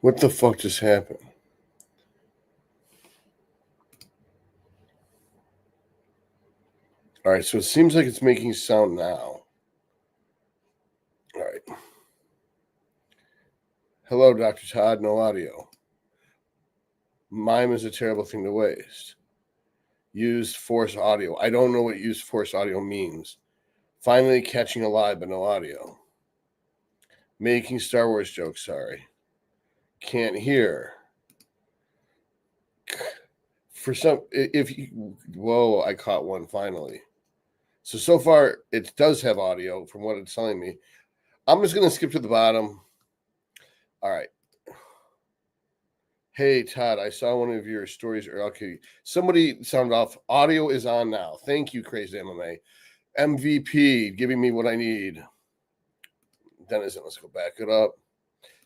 What the fuck just happened? All right, so it seems like it's making sound now. All right. Hello, Dr. Todd. No audio. Mime is a terrible thing to waste. Used force audio. I don't know what used force audio means. Finally catching a lie, but no audio. Making Star Wars jokes, sorry. Can't hear. For some, if you, whoa, I caught one finally. So far, it does have audio from what it's telling me. I'm just going to skip to the bottom. All right. Hey, Todd, I saw one of your stories. Okay, somebody sound off. Audio is on now. Thank you, Crazy MMA. MVP, giving me what I need. Denizen, let's go back it up.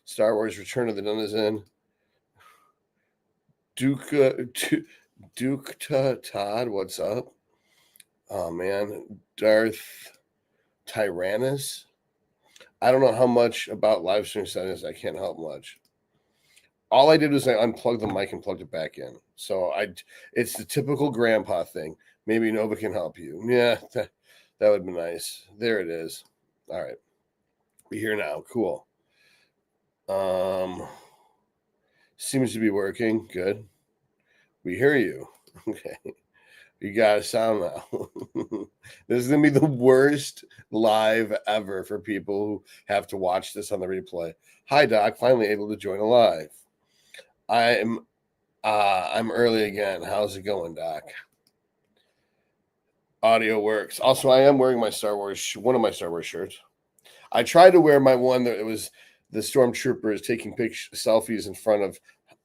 Star Wars Return of the Denizen. Duke Todd, what's up? Oh, man. Darth Tyrannus. I don't know how much about live stream settings. I can't help much. All I did was I unplugged the mic and plugged it back in. So it's the typical grandpa thing. Maybe Nova can help you. Yeah, that would be nice. There it is. All right. We're here now. Cool. Seems to be working. Good. We hear you. Okay. You got a sound now. This is going to be the worst live ever for people who have to watch this on the replay. Hi, Doc. Finally able to join a live. I'm early again. How's it going, Doc? Audio works. Also, I am wearing my one of my Star Wars shirts. I tried to wear my one that it was the stormtroopers taking selfies in front of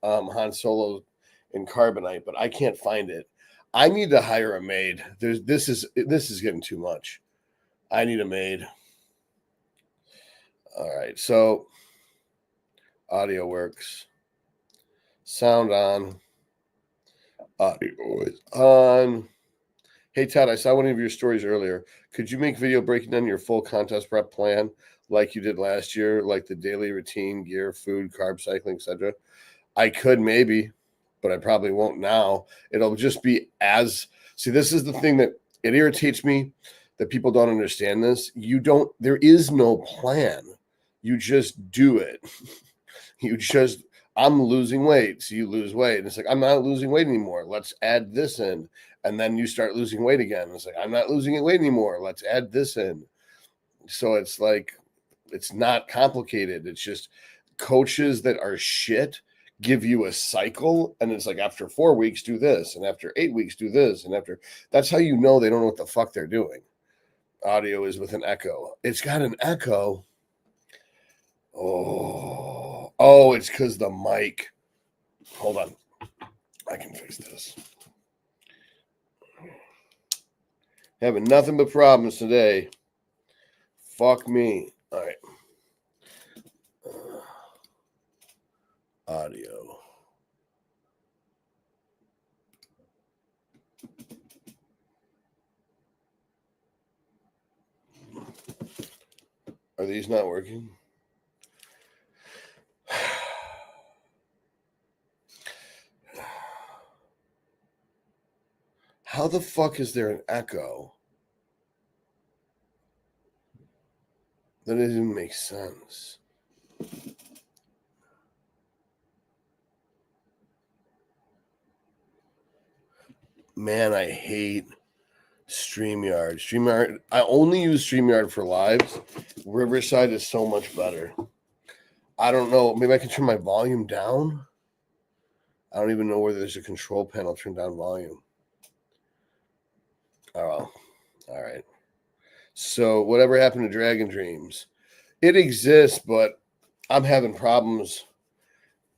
Han Solo in carbonite, but I can't find it. I need to hire a maid. This is getting too much. I need a maid. All right, so audio works. Sound on. Audio is on. Hey, Todd, I saw one of your stories earlier. Could you make video breaking down your full contest prep plan like you did last year, like the daily routine, gear, food, carb cycling, etc.? I could maybe, but I probably won't now. It'll just be see, this is the thing that it irritates me that people don't understand this. There is no plan. You just do it. I'm losing weight. So you lose weight. And it's like, I'm not losing weight anymore. Let's add this in. And then you start losing weight again. It's like, I'm not losing weight anymore. Let's add this in. So it's like, it's not complicated. It's just coaches that are shit give you a cycle. And it's like, after 4 weeks, do this. And after 8 weeks, do this. And that's how you know they don't know what the fuck they're doing. Audio is with an echo. It's got an echo. Oh, it's because the mic. Hold on. I can fix this. Having nothing but problems today. Fuck me. All right. Audio. Are these not working? How the fuck is there an echo? That doesn't even make sense. Man, I hate StreamYard. I only use StreamYard for lives. Riverside is so much better. I don't know. Maybe I can turn my volume down. I don't even know where there's a control panel turn down volume. Oh, all right. So whatever happened to Dragon Dreams? It exists, but I'm having problems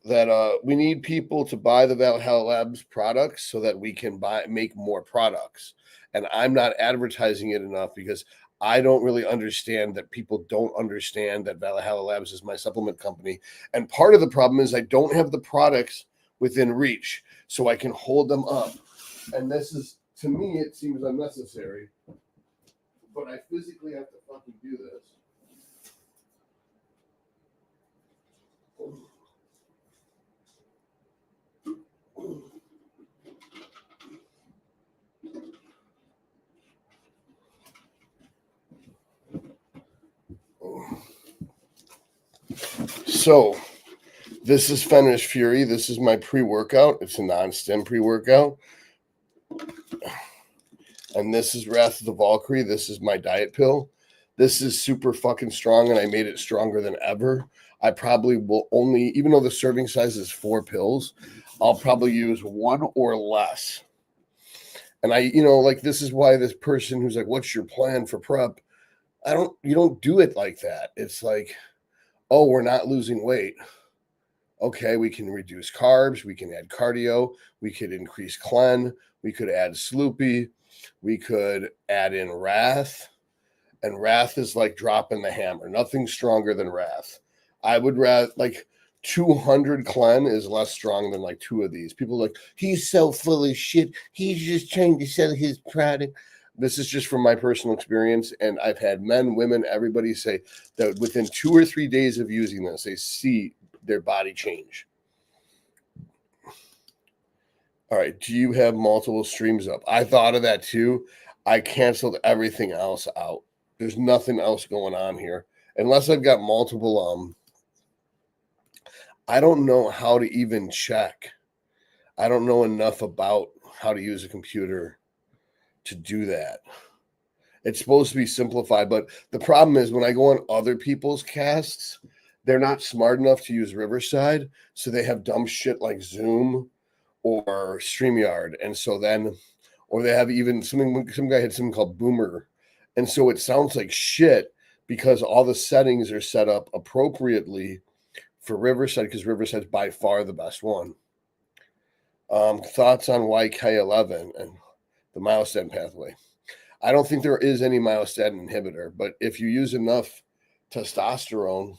that we need people to buy the Valhalla Labs products so that we can make more products. And I'm not advertising it enough because I don't really understand that people don't understand that Valhalla Labs is my supplement company. And part of the problem is I don't have the products within reach so I can hold them up. And this is, to me, it seems unnecessary. But I physically have to fucking do this. So this is Fenris Fury. This is my pre-workout. It's a non-stim pre-workout. And this is Wrath of the Valkyrie. This is my diet pill. This is super fucking strong, and I made it stronger than ever. I probably will only, even though the serving size is 4 pills, I'll probably use 1 or less. And like, this is why this person who's like, what's your plan for prep? You don't do it like that. It's like, oh, we're not losing weight. Okay, we can reduce carbs. We can add cardio. We could increase clen. We could add sloopy. We could add in wrath. And wrath is like dropping the hammer. Nothing stronger than wrath. I would rather, like, 200 clen is less strong than like 2 of these. People are like, he's so full of shit. He's just trying to sell his product. This is just from my personal experience. And I've had men, women, everybody say that within 2 or 3 days of using this, they see their body change. All right. Do you have multiple streams up? I thought of that too. I canceled everything else out. There's nothing else going on here. Unless I've got multiple, I don't know how to even check. I don't know enough about how to use a computer to do that. It's supposed to be simplified, but the problem is when I go on other people's casts, they're not smart enough to use Riverside, so they have dumb shit like Zoom or StreamYard, and so then, or they have even some guy had something called Boomer, and so it sounds like shit because all the settings are set up appropriately for Riverside because Riverside's by far the best one. Thoughts on YK11 and the myostatin pathway? I don't think there is any myostatin inhibitor, but if you use enough testosterone,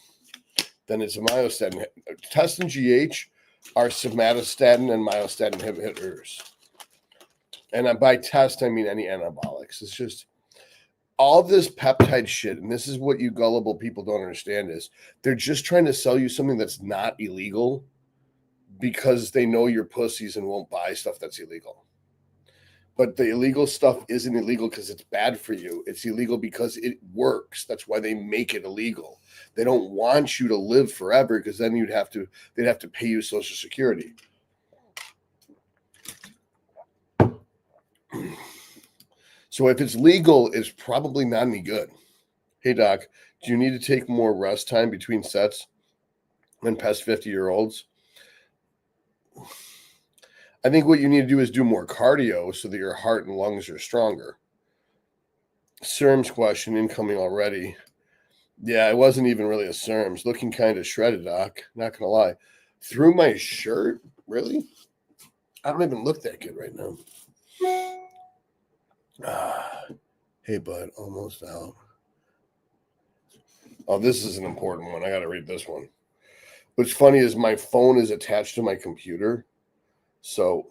then it's a myostatin. Test and GH are somatostatin and myostatin inhibitors. And by test, I mean any anabolics. It's just all this peptide shit, and this is what you gullible people don't understand is they're just trying to sell you something that's not illegal because they know you're pussies and won't buy stuff that's illegal. But the illegal stuff isn't illegal because it's bad for you. It's illegal because it works. That's why they make it illegal. They don't want you to live forever because then they'd have to pay you Social Security. So if it's legal, it's probably not any good. Hey, Doc, do you need to take more rest time between sets than past 50-year-olds? I think what you need to do is do more cardio so that your heart and lungs are stronger. SERM's question incoming already. Yeah, it wasn't even really a SERM's. Looking kind of shredded, Doc. Not going to lie. Through my shirt? Really? I don't even look that good right now. Hey, bud, almost out. Oh, this is an important one. I got to read this one. What's funny is my phone is attached to my computer. So,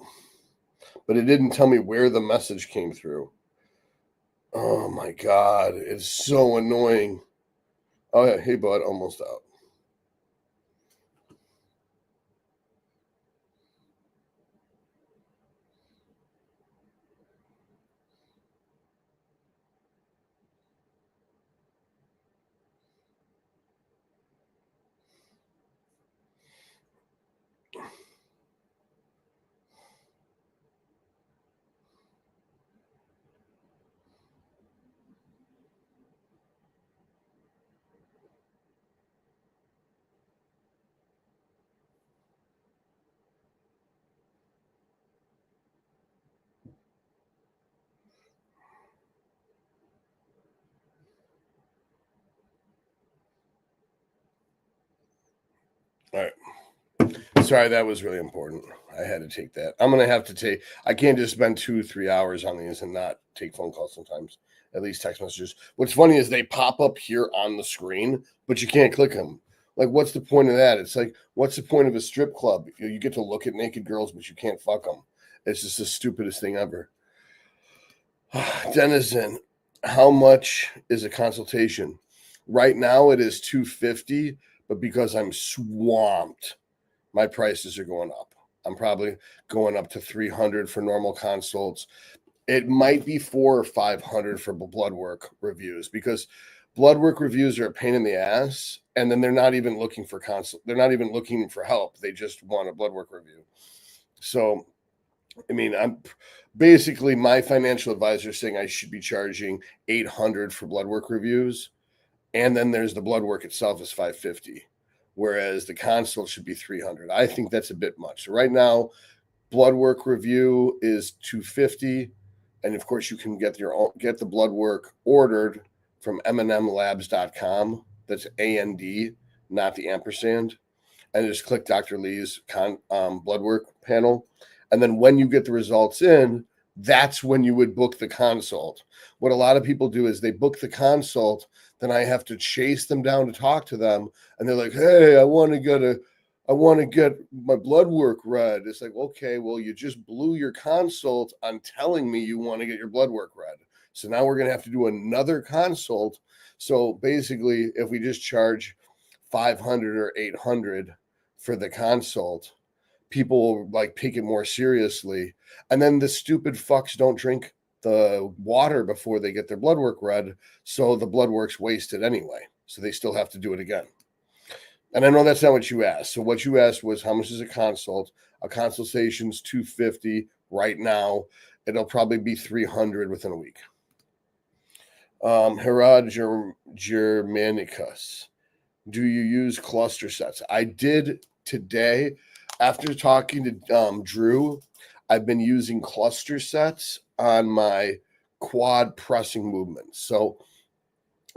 but it didn't tell me where the message came through. Oh, my God. It's so annoying. Oh, yeah. Hey, bud, almost out. All right. Sorry, that was really important. I had to take that. I'm going to have to take, I can't just spend 2-3 hours on these and not take phone calls sometimes, at least text messages. What's funny is they pop up here on the screen, but you can't click them. Like, what's the point of that? It's like, what's the point of a strip club? You get to look at naked girls, but you can't fuck them. It's just the stupidest thing ever. Denizen, how much is a consultation? Right now it is $250, but because I'm swamped, my prices are going up. I'm probably going up to 300 for normal consults. It might be 400 or 500 for blood work reviews, because blood work reviews are a pain in the ass, and then they're not even looking for consult. They're not even looking for help. They just want a blood work review. So, I mean, I'm basically, my financial advisor is saying I should be charging 800 for blood work reviews, and then there's the blood work itself is 550, whereas the consult should be 300. I think that's a bit much. So right now, blood work review is 250, and of course you can get the blood work ordered from mnmlabs.com. That's AND, not the ampersand, and just click Dr. Lee's blood work panel, and then when you get the results in, that's when you would book the consult. What a lot of people do is they book the consult, then I have to chase them down to talk to them, and they're like, "Hey, I want to get my blood work read." It's like, okay, well, you just blew your consult on telling me you want to get your blood work read. So now we're going to have to do another consult. So basically, if we just charge 500 or 800 for the consult, people will like take it more seriously. And then the stupid fucks don't drink the water before they get their blood work read. So the blood work's wasted anyway. So they still have to do it again. And I know that's not what you asked. So what you asked was, how much is a consult? A consultation's 250 right now. It'll probably be 300 within a week. Herod Germanicus. Do you use cluster sets? I did today. After talking to Drew, I've been using cluster sets on my quad pressing movements. So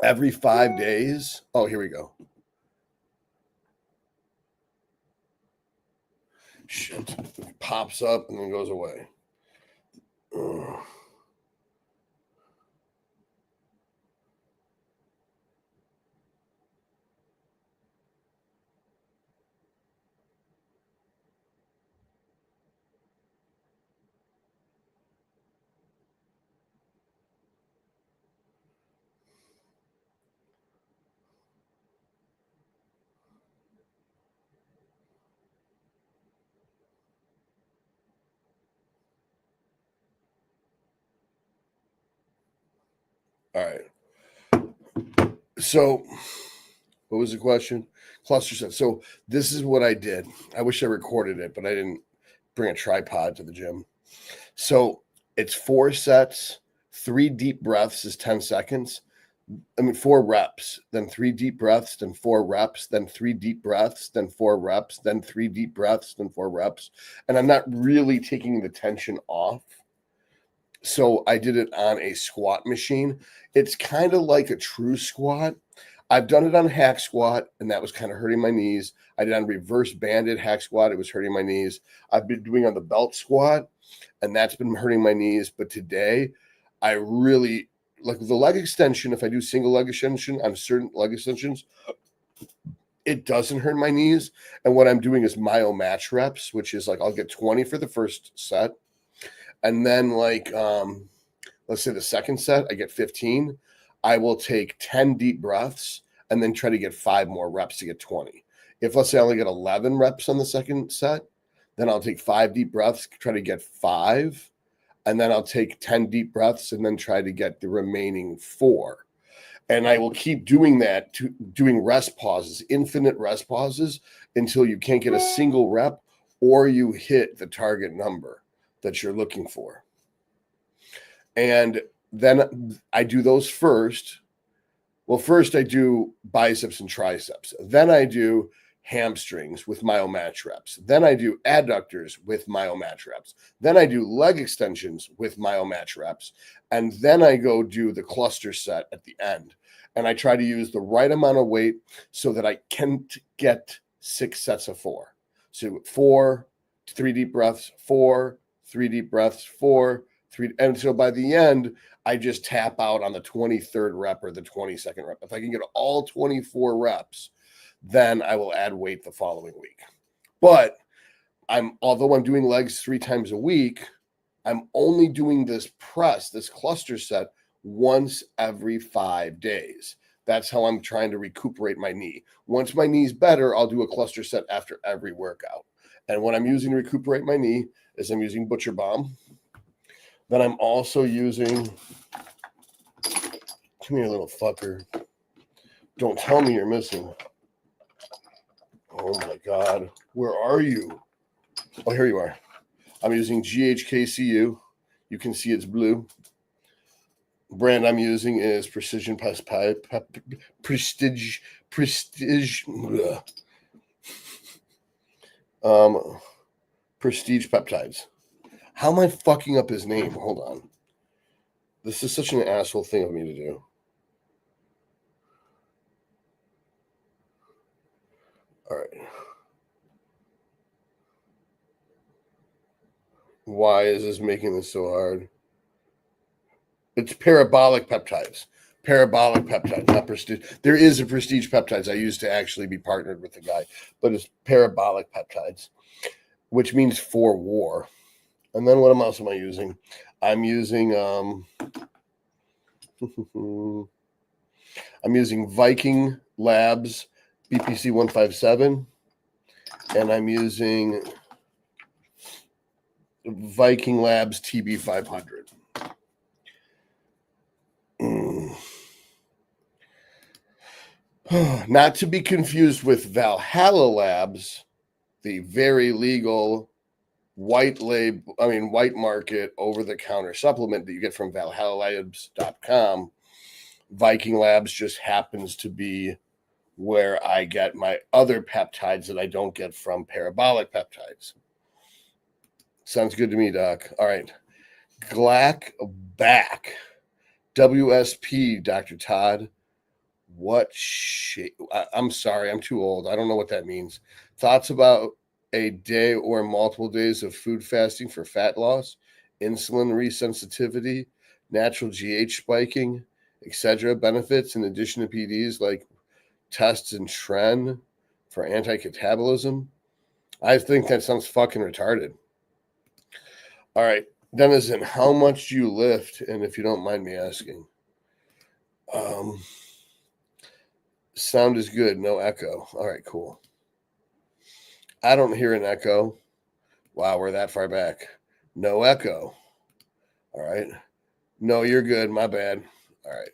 every 5 days. Oh, here we go. Shit. It pops up and then goes away. Ugh. All right. So, what was the question? Cluster set. So, this is what I did. I wish I recorded it, but I didn't bring a tripod to the gym. So, it's 4 sets, 3 deep breaths is 10 seconds. 4 reps, then 3 deep breaths, then 4 reps, then 3 deep breaths, then 4 reps, then 3 deep breaths, then 4 reps. And I'm not really taking the tension off. So I did it on a squat machine. It's kind of like a true squat. I've done it on hack squat, and that was kind of hurting my knees. I did on reverse banded hack squat. It was hurting my knees. I've been doing on the belt squat, and that's been hurting my knees. But today, I really like the leg extension. If I do single leg extension on certain leg extensions, it doesn't hurt my knees. And what I'm doing is myo match reps, which is like I'll get 20 for the first set. And then let's say the second set, I get 15. I will take 10 deep breaths and then try to get 5 more reps to get 20. If let's say I only get 11 reps on the second set, then I'll take 5 deep breaths, try to get 5. And then I'll take 10 deep breaths and then try to get the remaining 4. And I will keep doing that, doing rest pauses, infinite rest pauses, until you can't get a single rep or you hit the target number that you're looking for. And then I do those first. Well, first I do biceps and triceps. Then I do hamstrings with myo match reps. Then I do adductors with myo match reps. Then I do leg extensions with myo match reps. And then I go do the cluster set at the end. And I try to use the right amount of weight so that I can get 6 sets of 4. So 4, 3 deep breaths, 4, 3 deep breaths, 4, 3. And so by the end, I just tap out on the 23rd rep or the 22nd rep. If I can get all 24 reps, then I will add weight the following week. But although I'm doing legs 3 times a week, I'm only doing this press, this cluster set, once every 5 days. That's how I'm trying to recuperate my knee. Once my knee's better, I'll do a cluster set after every workout. And what I'm using to recuperate my knee is I'm using Butcher Balm. Then I'm also using, come here, little fucker. Don't tell me you're missing. Oh my God. Where are you? Oh, here you are. I'm using GHKCU. You can see it's blue. Brand I'm using is Prestige Prestige Peptides. How am I fucking up his name? Hold on. This is such an asshole thing of me to do. All right. Why is this making this so hard? It's parabolic peptides. Parabolic peptides, not prestige. There is a prestige peptides. I used to actually be partnered with the guy, but it's parabolic peptides, which means for war. And then what else am I using? I'm using I'm using Viking Labs BPC 157, and I'm using Viking Labs TB 500. Not to be confused with Valhalla Labs, the very legal white market over-the-counter supplement that you get from valhallalabs.com. Viking Labs just happens to be where I get my other peptides that I don't get from parabolic peptides. Sounds good to me, Doc. All right. Glac back. WSP, Dr. Todd. What shit? I'm sorry, I'm too old. I don't know what that means. Thoughts about a day or multiple days of food fasting for fat loss, insulin resensitivity, natural GH spiking, etc. Benefits in addition to PDs like tests and tren for anti-catabolism. I think that sounds fucking retarded. All right, Denizen, how much do you lift? And if you don't mind me asking. Sound is good. No echo. All right, cool. I don't hear an echo. Wow, we're that far back. No echo. All right. No, you're good. My bad. All right.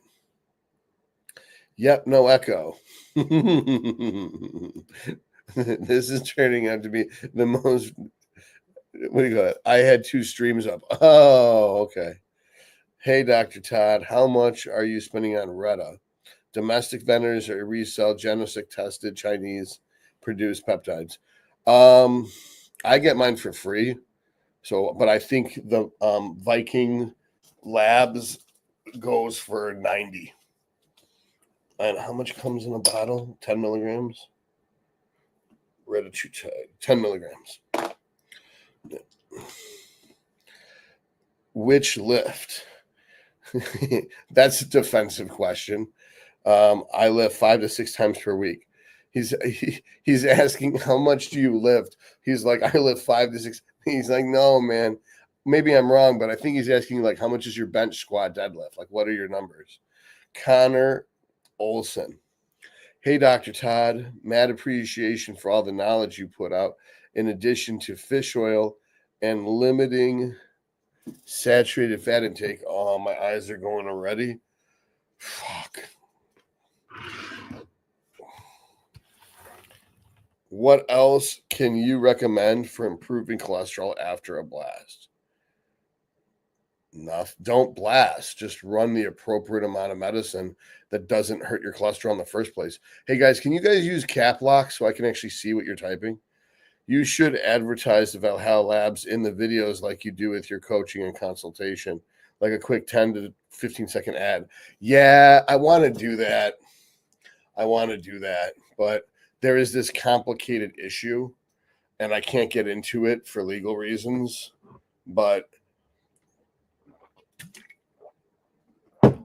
Yep, no echo. This is turning out to be the most. What do you got? I had 2 streams up. Oh, okay. Hey, Dr. Todd, how much are you spending on Retta? Domestic vendors or resell Genetic tested Chinese produced peptides. I get mine for free. So, but I think the Viking Labs goes for 90. And how much comes in a bottle? 10 milligrams. Reddit 10 milligrams. Which lift? That's a defensive question. I lift 5 to 6 times per week. He's asking how much do you lift? He's like, I lift 5 to 6. He's like, no, man. Maybe I'm wrong, but I think he's asking like, how much is your bench squat deadlift? Like, what are your numbers? Connor Olson. Hey, Dr. Todd, mad appreciation for all the knowledge you put out. In addition to fish oil and limiting saturated fat intake. Oh, my eyes are going already. Fuck. What else can you recommend for improving cholesterol after a blast? Enough. Don't blast. Just run the appropriate amount of medicine that doesn't hurt your cholesterol in the first place. Hey, guys, can you guys use cap lock so I can actually see what you're typing? You should advertise the Valhalla Labs in the videos like you do with your coaching and consultation, like a quick 10 to 15-second ad. Yeah, I want to do that. But there is this complicated issue, and I can't get into it for legal reasons, but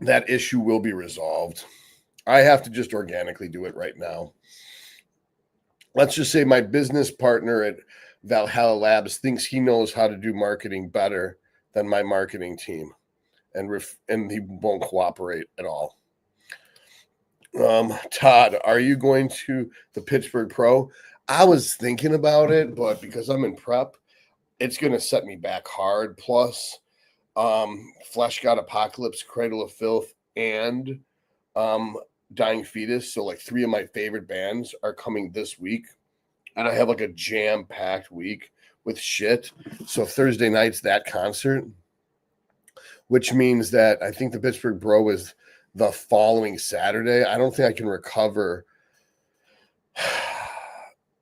that issue will be resolved. I have to just organically do it right now. Let's just say my business partner at Valhalla Labs thinks he knows how to do marketing better than my marketing team, and he won't cooperate at all. Todd, are you going to the Pittsburgh Pro? I was thinking about it, but because I'm in prep, it's going to set me back hard. Plus, Flesh God Apocalypse, Cradle of Filth, and um, Dying Fetus. So, like, three of my favorite bands are coming this week. And I have like a jam packed week with shit. So, Thursday night's that concert, which means that I think the Pittsburgh Bro is the following Saturday. I don't think I can recover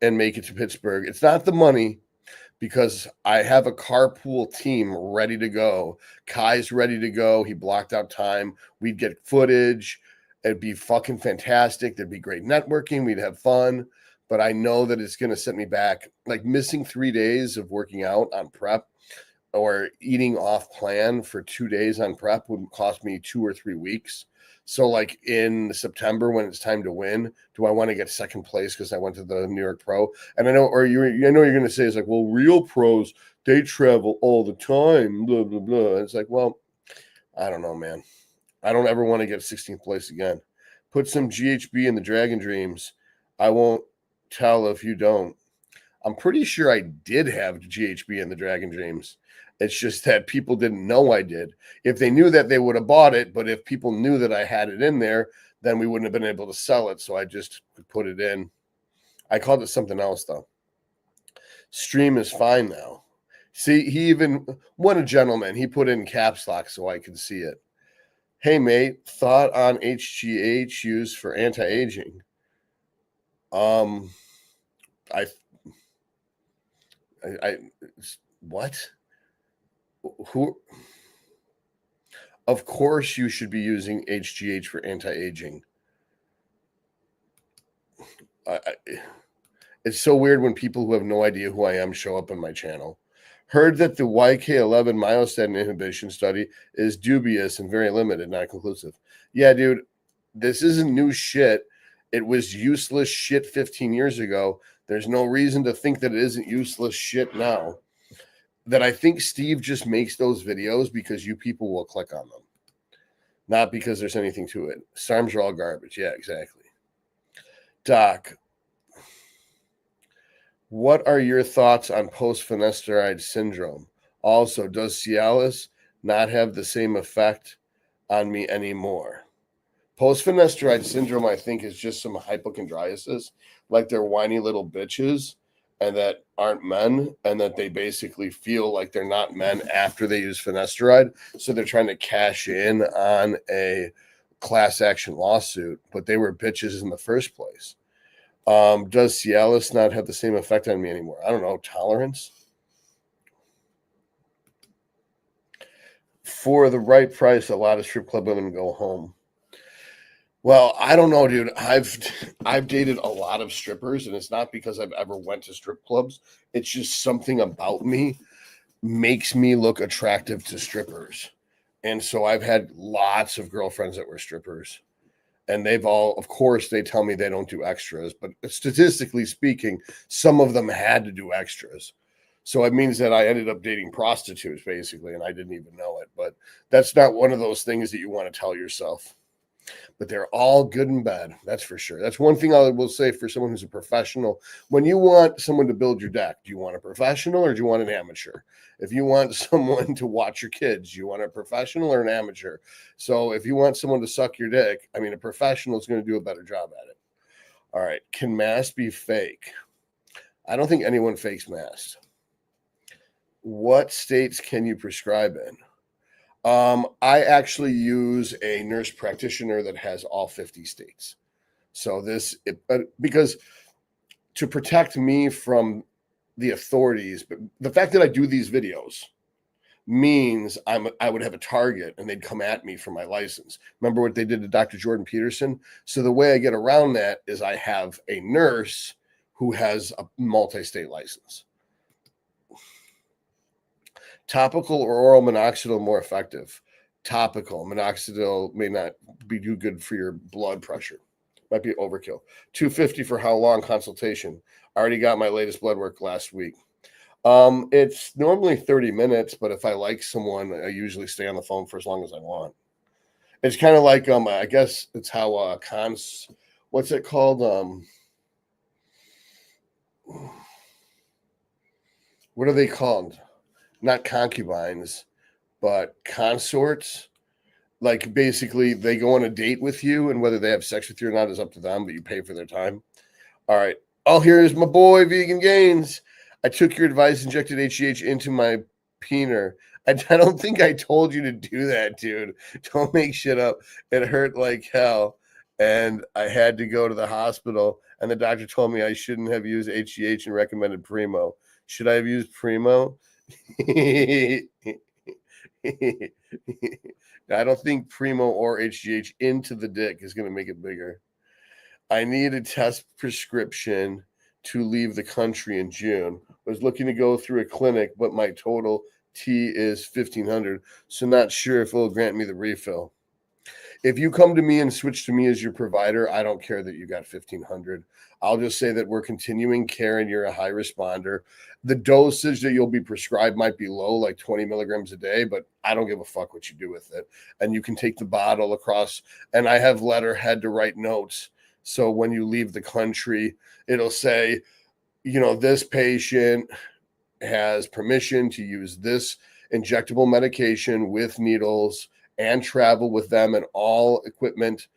and make it to Pittsburgh. It's not the money because I have a carpool team ready to go. Kai's ready to go. He blocked out time. We'd get footage. It'd be fucking fantastic. There'd be great networking. We'd have fun. But I know that it's going to set me back. Like missing 3 days of working out on prep or eating off plan for 2 days on prep would cost me 2 or 3 weeks. So, like in September, when it's time to win, do I want to get second place because I went to the New York Pro? And I know, I know you're going to say it's like, well, real pros they travel all the time, blah blah blah. It's like, well, I don't know, man. I don't ever want to get 16th place again. Put some GHB in the Dragon Dreams. I won't tell if you don't. I'm pretty sure I did have GHB in the Dragon Dreams. It's just that people didn't know I did. If they knew that, they would have bought it. But if people knew that I had it in there, then we wouldn't have been able to sell it. So I just put it in. I called it something else, though. Stream is fine now. See, he even, what a gentleman. He put in caps lock so I could see it. Hey, mate, thought on HGH used for anti-aging. I what? Who? Of course, you should be using HGH for anti-aging. It's so weird when people who have no idea who I am show up on my channel. Heard that the YK11 myostatin inhibition study is dubious and very limited, not conclusive. Yeah, dude, this isn't new shit. It was useless shit 15 years ago. There's no reason to think that it isn't useless shit now. That I think Steve just makes those videos because you people will click on them, not because there's anything to it. SARMs are all garbage. Yeah, exactly. Doc, what are your thoughts on post-finasteride syndrome? Also, does Cialis not have the same effect on me anymore? Post-finasteride syndrome, I think, is just some hypochondriasis, like they're whiny little bitches and that aren't men, and that they basically feel like they're not men after they use finasteride. So they're trying to cash in on a class action lawsuit, but they were bitches in the first place. Does Cialis not have the same effect on me anymore? I don't know. Tolerance? For the right price, a lot of strip club women go home. Well, I don't know, dude. I've dated a lot of strippers, and it's not because I've ever went to strip clubs. It's just something about me makes me look attractive to strippers. And so I've had lots of girlfriends that were strippers. And they've all, of course, they tell me they don't do extras, but statistically speaking, some of them had to do extras. So it means that I ended up dating prostitutes, basically, and I didn't even know it. But that's not one of those things that you want to tell yourself. But they're all good and bad. That's for sure. That's one thing I will say for someone who's a professional. When you want someone to build your deck, do you want a professional or do you want an amateur? If you want someone to watch your kids, do you want a professional or an amateur? So if you want someone to suck your dick, I mean, a professional is going to do a better job at it. All right. Can mass be fake? I don't think anyone fakes mass. What states can you prescribe in? I actually use a nurse practitioner that has all 50 states. So because to protect me from the authorities, but the fact that I do these videos means I would have a target and they'd come at me for my license. Remember what they did to Dr. Jordan Peterson? So the way I get around that is I have a nurse who has a multi-state license. Topical or oral minoxidil more effective? Topical. Minoxidil may not be too good for your blood pressure. Might be overkill. $250 for how long consultation? I already got my latest blood work last week. It's normally 30 minutes, but if I like someone, I usually stay on the phone for as long as I want. It's kind of like I guess it's how what's it called? what are they called? Not concubines, but consorts. Like basically, they go on a date with you, and whether they have sex with you or not is up to them, but you pay for their time. All right. Oh, here's my boy, Vegan Gains. I took your advice, injected HGH into my peener. I don't think I told you to do that, dude. Don't make shit up. It hurt like hell. And I had to go to the hospital, and the doctor told me I shouldn't have used HGH and recommended Primo. Should I have used Primo? I don't think Primo or HGH into the dick is going to make it bigger. I need a test prescription to leave the country in June. I was looking to go through a clinic, but my total T is 1,500, so not sure if it'll grant me the refill. If you come to me and switch to me as your provider, I don't care that you got 1,500. I'll just say that we're continuing care and you're a high responder. The dosage that you'll be prescribed might be low, like 20 milligrams a day, but I don't give a fuck what you do with it. And you can take the bottle across, and I have letterhead to write notes. So when you leave the country, it'll say, this patient has permission to use this injectable medication with needles and travel with them and all equipment.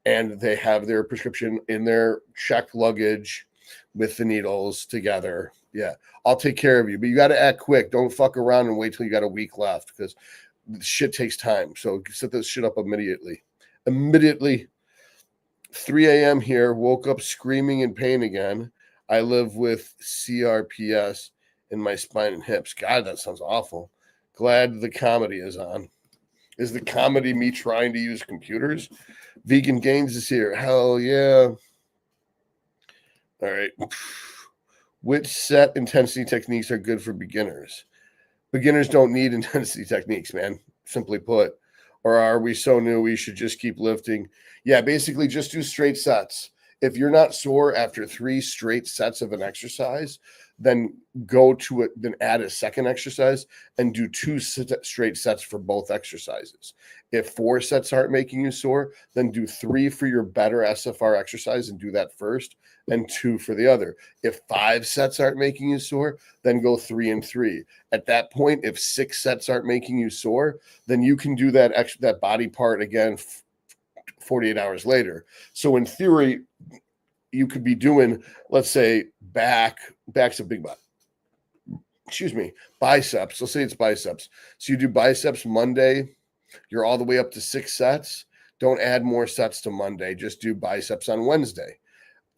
And they have their prescription in their checked luggage with the needles together. Yeah, I'll take care of you, but you got to act quick. Don't fuck around and wait till you got a week left, because shit takes time. So set this shit up immediately. 3 a.m. here, woke up screaming in pain again. I live with CRPS in my spine and hips. God, that sounds awful. Glad the comedy is on. Is the comedy me trying to use computers? Vegan Gains is here. Hell yeah. All right. Which set intensity techniques are good for beginners? Beginners don't need intensity techniques, man. Simply put. Or are we so new we should just keep lifting? Yeah, basically just do straight sets. If you're not sore after 3 straight sets of an exercise, then go to it, then add a second exercise and do 2 straight sets for both exercises. If 4 sets aren't making you sore, then do 3 for your better SFR exercise and do that first, and 2 for the other. If 5 sets aren't making you sore, then go 3 and 3. At that point, if 6 sets aren't making you sore, then you can do that body part again 48 hours later. So in theory, you could be doing, let's say, back's a big butt. Biceps. Let's say it's biceps. So you do biceps Monday, you're all the way up to 6 sets. Don't add more sets to Monday. Just do biceps on Wednesday.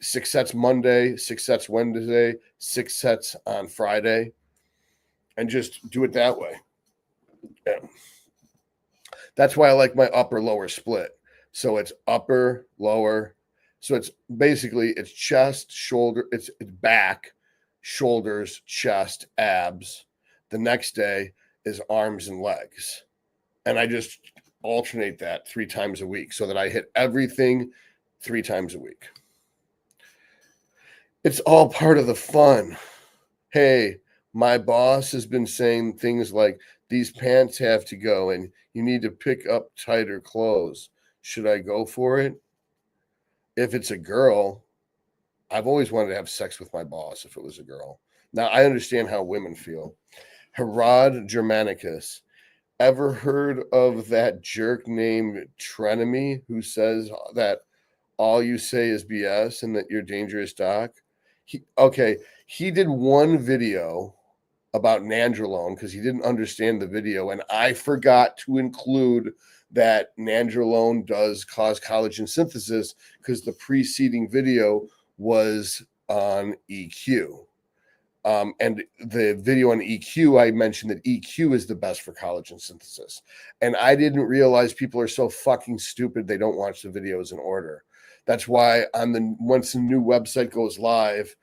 6 sets Monday, 6 sets Wednesday, 6 sets on Friday, and just do it that way. Yeah. That's why I like my upper lower split. So it's upper, lower. So it's basically it's chest, shoulder, it's back, shoulders, chest, abs. The next day is arms and legs. And I just alternate that 3 times a week so that I hit everything 3 times a week. It's all part of the fun. Hey, my boss has been saying things like, these pants have to go and you need to pick up tighter clothes. Should I go for it? If it's a girl, I've always wanted to have sex with my boss if it was a girl. Now, I understand how women feel. Herod Germanicus. Ever heard of that jerk named Trenemy who says that all you say is BS and that you're dangerous, Doc? He did one video about nandrolone because he didn't understand the video, and I forgot to include that nandrolone does cause collagen synthesis because the preceding video was on EQ. And the video on EQ, I mentioned that EQ is the best for collagen synthesis. And I didn't realize people are so fucking stupid they don't watch the videos in order. That's why once the new website goes live,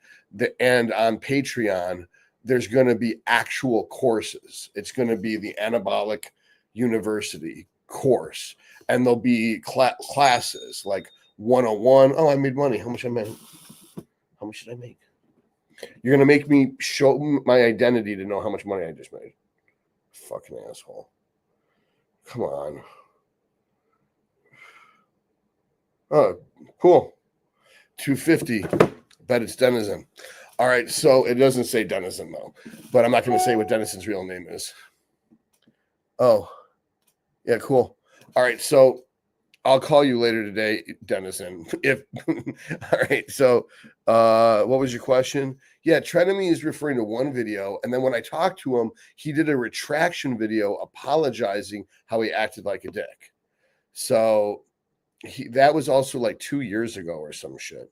and on Patreon, there's going to be actual courses. It's going to be the Anabolic University course, and there'll be classes like 101. Oh, I made money. How much I made? How much did I make? You're going to make me show my identity to know how much money I just made. Fucking asshole. Come on. Oh, cool. 250. Bet it's Denizen. All right, so it doesn't say Denizen though, but I'm not going to say what Denizen's real name is. Oh, yeah, cool. All right, so I'll call you later today, Denizen. If all right, so what was your question? Yeah, Trenemy is referring to one video, and then when I talked to him, he did a retraction video apologizing how he acted like a dick. So that was also like 2 years ago or some shit.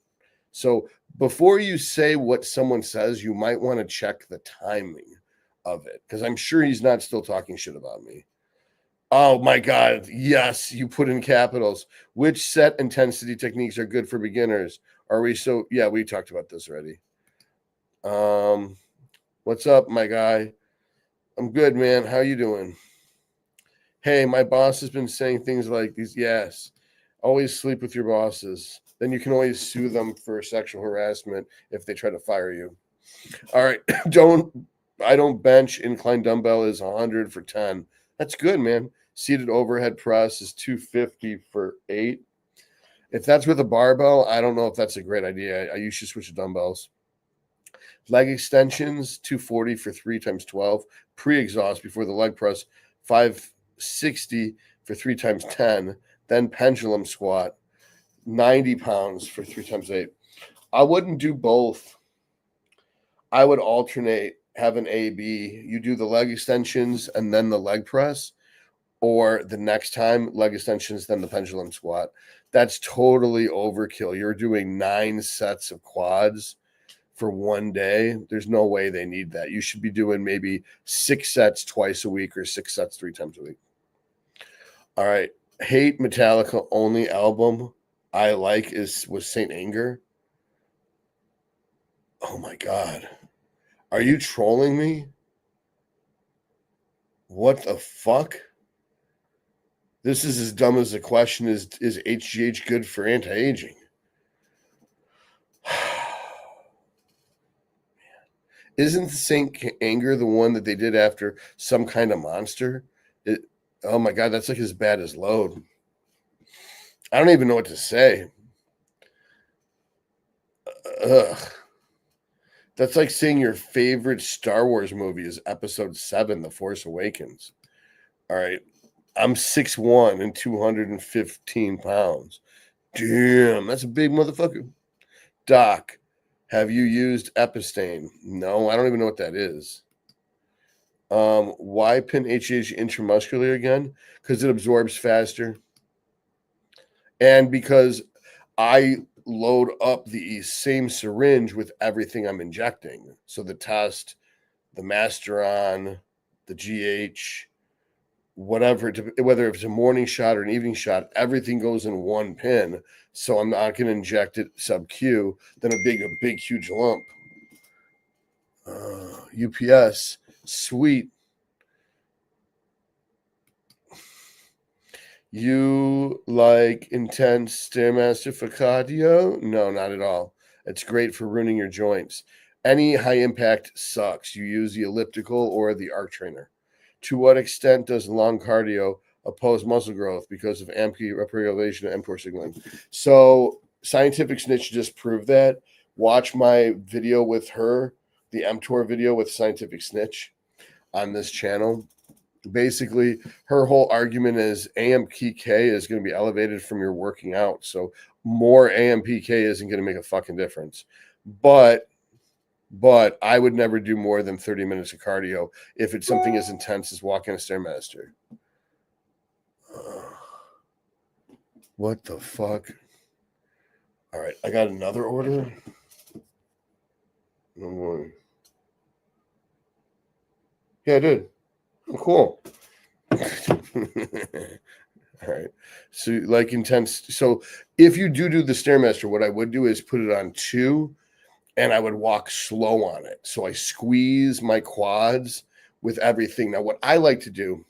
So before you say what someone says, you might want to check the timing of it because I'm sure he's not still talking shit about me. Oh my God. Yes, you put in capitals. Which set intensity techniques are good for beginners? Are we so? Yeah, we talked about this already. What's up, my guy? I'm good, man. How you doing? Hey, my boss has been saying things like these. Yes, always sleep with your bosses. Then you can always sue them for sexual harassment if they try to fire you. All right, I don't bench. Incline dumbbell is 100 for 10. That's good, man. Seated overhead press is 250 for 8. If that's with a barbell, I don't know if that's a great idea. You should switch to dumbbells. Leg extensions, 240 for 3 times 12. Pre-exhaust before the leg press, 560 for 3 times 10. Then pendulum squat, 90 pounds for 3 times 8. I wouldn't do both. I would alternate, have an A, B. You do the leg extensions and then the leg press, or the next time leg extensions, then the pendulum squat. That's totally overkill. You're doing 9 sets of quads for one day. There's no way they need that. You should be doing maybe 6 sets twice a week or 6 sets 3 times a week. All right. Hate Metallica only album I like was Saint Anger. Oh my God. Are you trolling me? What the fuck? This is as dumb as the question is HGH good for anti-aging? Isn't Saint Anger the one that they did after Some Kind of Monster? Oh my God, that's like as bad as Load. I don't even know what to say. Ugh. That's like saying your favorite Star Wars movie is Episode 7, The Force Awakens. All right. I'm 6'1" and 215 pounds. Damn, that's a big motherfucker. Doc, have you used Epistane? No, I don't even know what that is. Why pin HH intramuscular again? Because it absorbs faster. And because I load up the same syringe with everything I'm injecting. So the test, the Masteron, the GH, whatever, whether it's a morning shot or an evening shot, everything goes in one pin. So I'm not going to inject it sub Q, then a big, huge lump. UPS, sweet. You like intense Stairmaster for cardio? No, not at all. It's great for ruining your joints. Any high impact sucks. You use the elliptical or the arc trainer. To what extent does long cardio oppose muscle growth because of AMP upregulation and mTOR signaling? So Scientific Snitch just proved that. Watch my video with her, the mTOR video with Scientific Snitch on this channel. Basically, her whole argument is AMPK is going to be elevated from your working out. So more AMPK isn't going to make a fucking difference. But I would never do more than 30 minutes of cardio if it's something as intense as walking a Stairmaster. What the fuck? All right, I got another order. No more. Yeah, I did. Oh, cool. All right. So like intense. So if you do the Stairmaster, what I would do is put it on 2 and I would walk slow on it. So I squeeze my quads with everything. Now, what I like to do,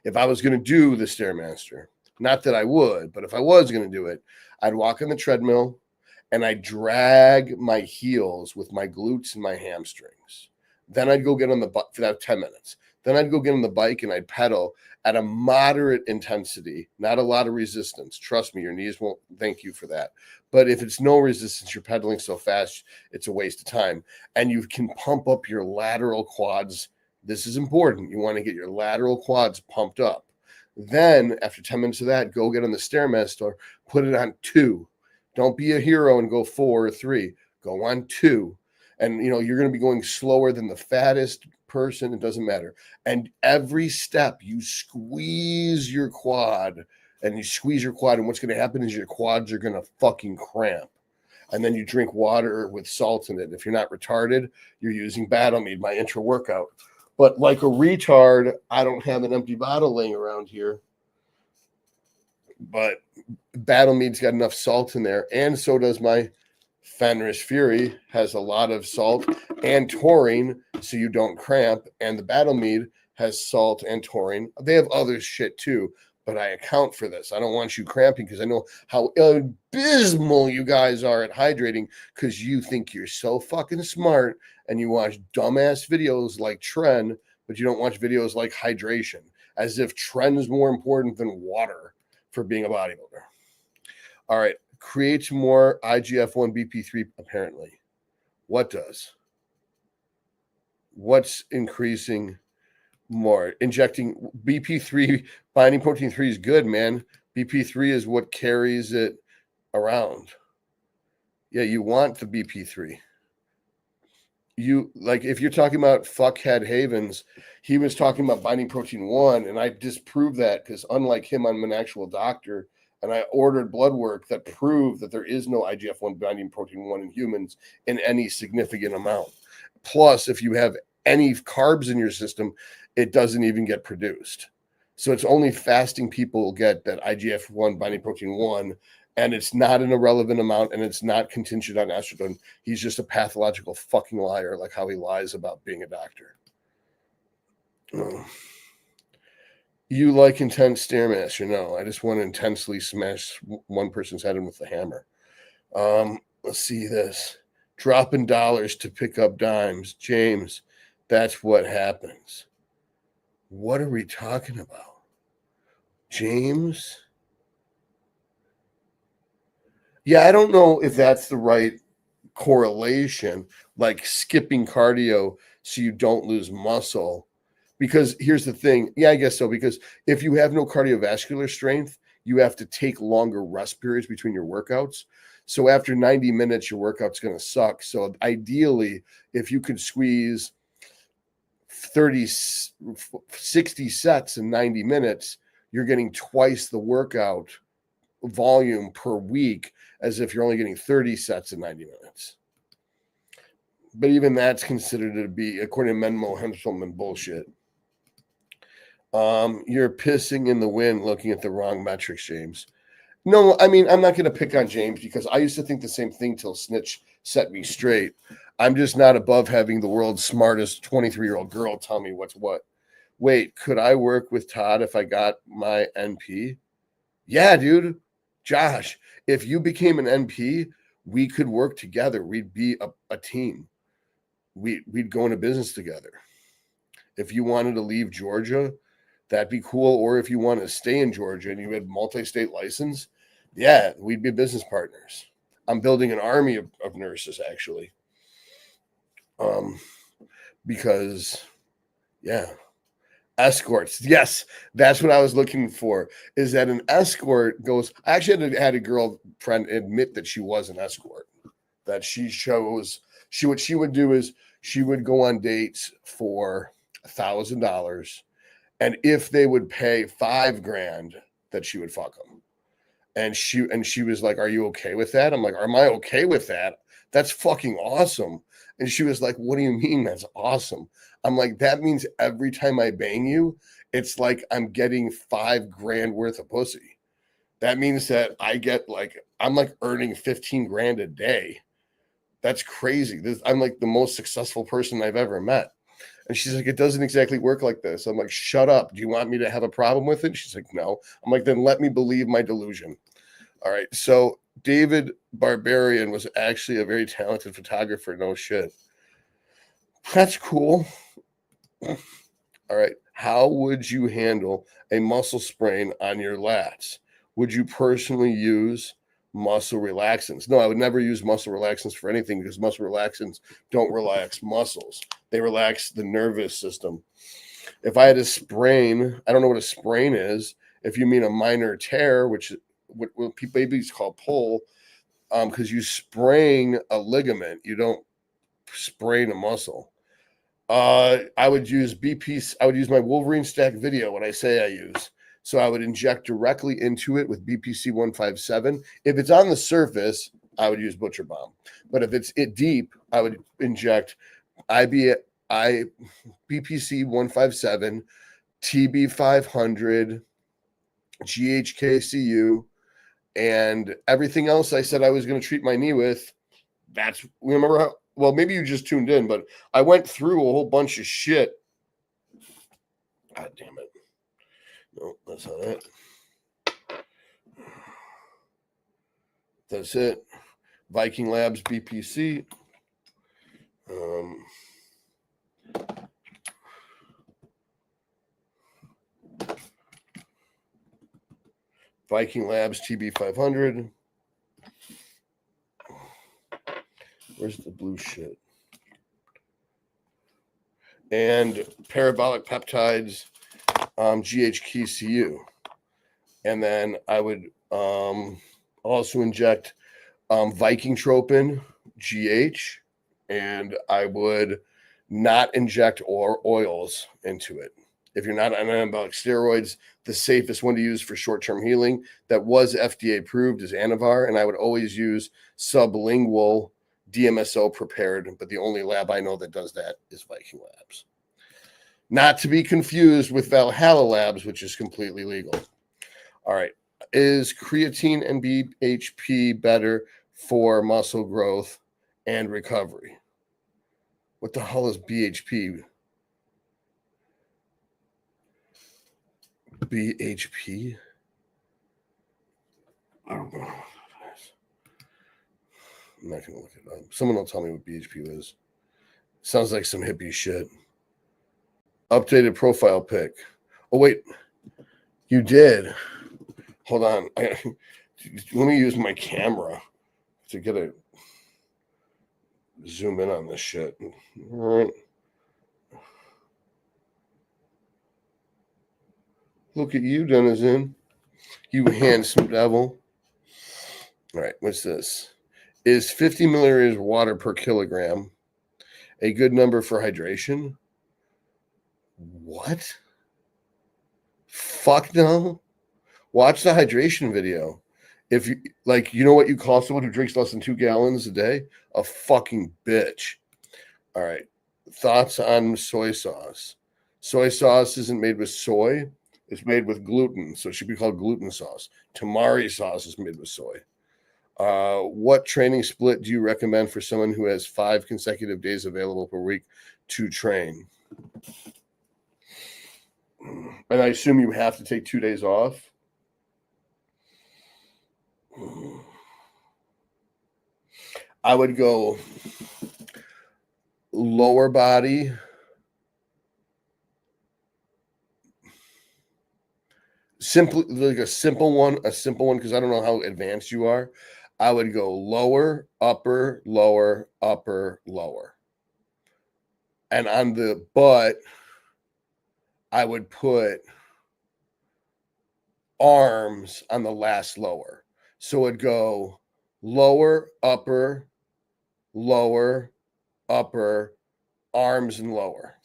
if I was going to do the Stairmaster, not that I would, but if I was going to do it, I'd walk on the treadmill and I drag my heels with my glutes and my hamstrings. Then I'd go get on the butt for that 10 minutes. Then I'd go get on the bike and I'd pedal at a moderate intensity, not a lot of resistance. Trust me, your knees won't thank you for that. But if it's no resistance, you're pedaling so fast, it's a waste of time. And you can pump up your lateral quads. This is important. You want to get your lateral quads pumped up. Then, after 10 minutes of that, go get on the Stairmaster, put it on 2. Don't be a hero and go 4 or 3. Go on 2. And, you're going to be going slower than the fattest person. It doesn't matter. And every step you squeeze your quad and what's going to happen is your quads are going to fucking cramp. And then you drink water with salt in it. If you're not retarded, you're using Battle Mead, my intra workout. But like a retard, I don't have an empty bottle laying around here. But Battle Mead's got enough salt in there, and so does my Fenris Fury, has a lot of salt and taurine, so you don't cramp. And the Battle Mead has salt and taurine. They have other shit too, but I account for this. I don't want you cramping because I know how abysmal you guys are at hydrating because you think you're so fucking smart and you watch dumbass videos like Tren, but you don't watch videos like hydration, as if Tren is more important than water for being a bodybuilder. All right. Creates more IGF-1 BP3, apparently. What does? What's increasing more? Injecting BP3, binding protein 3 is good, man. BP3 is what carries it around. Yeah, you want the BP3. If you're talking about fuckhead Havens, he was talking about binding protein 1, and I disproved that because unlike him, I'm an actual doctor. And I ordered blood work that proved that there is no IGF-1 binding protein 1 in humans in any significant amount. Plus, if you have any carbs in your system, it doesn't even get produced. So it's only fasting people get that IGF-1 binding protein 1, and it's not an irrelevant amount, and it's not contingent on estrogen. He's just a pathological fucking liar, like how he lies about being a doctor. Oh. You like intense Stairmaster? No, I just want to intensely smash one person's head in with a hammer. Let's see this. Dropping dollars to pick up dimes. James, that's what happens. What are we talking about? James? Yeah, I don't know if that's the right correlation, like skipping cardio so you don't lose muscle. Because here's the thing. Yeah, I guess so. Because if you have no cardiovascular strength, you have to take longer rest periods between your workouts. So after 90 minutes, your workout's going to suck. So ideally, if you could squeeze 60 sets in 90 minutes, you're getting twice the workout volume per week as if you're only getting 30 sets in 90 minutes. But even that's considered to be, according to Menmo Henselman, bullshit. You're pissing in the wind looking at the wrong metrics, James. No, I mean, I'm not going to pick on James because I used to think the same thing till Snitch set me straight. I'm just not above having the world's smartest 23-year-old girl tell me what's what. Wait, could I work with Todd if I got my NP? Yeah, dude. Josh, if you became an NP, we could work together. We'd be a team. We'd go into business together. If you wanted to leave Georgia, that'd be cool. Or if you want to stay in Georgia and you had multi-state license, yeah, we'd be business partners. I'm building an army of nurses, actually. Because, yeah, escorts. Yes, that's what I was looking for, is that an escort goes. I actually had a girlfriend admit that she was an escort, that what she would do is she would go on dates for $1,000. And if they would pay $5,000, that she would fuck them. And she was like, "Are you okay with that?" I'm like, "Am I okay with that? That's fucking awesome." And she was like, "What do you mean that's awesome?" I'm like, "That means every time I bang you, it's like I'm getting $5,000 worth of pussy. That means that I'm like earning $15,000 a day. That's crazy. I'm like the most successful person I've ever met." And she's like, "It doesn't exactly work like this." I'm like, "Shut up. Do you want me to have a problem with it?" She's like, "No." I'm like, "Then let me believe my delusion." All right. So David Barbarian was actually a very talented photographer. No shit. That's cool. All right. How would you handle a muscle sprain on your lats? Would you personally use muscle relaxants? No, I would never use muscle relaxants for anything because muscle relaxants don't relax muscles. They relax the nervous system. If I had a sprain, I don't know what a sprain is. If you mean a minor tear, which what babies call pull, because you sprain a ligament, you don't sprain a muscle. I would use BP. I would use my Wolverine Stack video when I say I use. So I would inject directly into it with BPC 157. If it's on the surface, I would use Butcher Bomb. But if it's deep, I would inject BPC 157, TB 500, GHKCU, and everything else I said I was going to treat my knee with. That's, remember how, well, maybe you just tuned in, but I went through a whole bunch of shit. God damn it. No, that's not it. That's it. Viking Labs BPC. Viking Labs TB500. Where's the blue shit? And parabolic peptides, GHKCU. And then I would also inject Viking Tropin, GH, and I would not inject oils into it. If you're not on anabolic steroids, the safest one to use for short-term healing that was FDA approved is Anavar, and I would always use sublingual DMSO prepared, but the only lab I know that does that is Viking Labs. Not to be confused with Valhalla Labs, which is completely legal. All right. Is creatine and BHP better for muscle growth and recovery? What the hell is BHP? BHP? I don't know. I'm not going to look it up. Someone will tell me what BHP is. Sounds like some hippie shit. Updated profile pic. Oh, wait. You did. Hold on. Let me use my camera to get a zoom in on this shit. All right. Look at you, Denizen. You handsome devil. All right. What's this? Is 50 milliliters water per kilogram a good number for hydration? What? Fuck no. Watch the hydration video. If you like, you know what you call someone who drinks less than 2 gallons a day? A fucking bitch. All right. Thoughts on soy sauce. Soy sauce isn't made with soy. It's made with gluten. So it should be called gluten sauce. Tamari sauce is made with soy. What training split do you recommend for someone who has 5 consecutive days available per week to train? And I assume you have to take 2 days off. I would go lower body, simply like a simple one, because I don't know how advanced you are. I would go lower, upper, lower, upper, lower. And on the butt, I would put arms on the last lower. So it'd go lower, upper, upper, arms, and lower.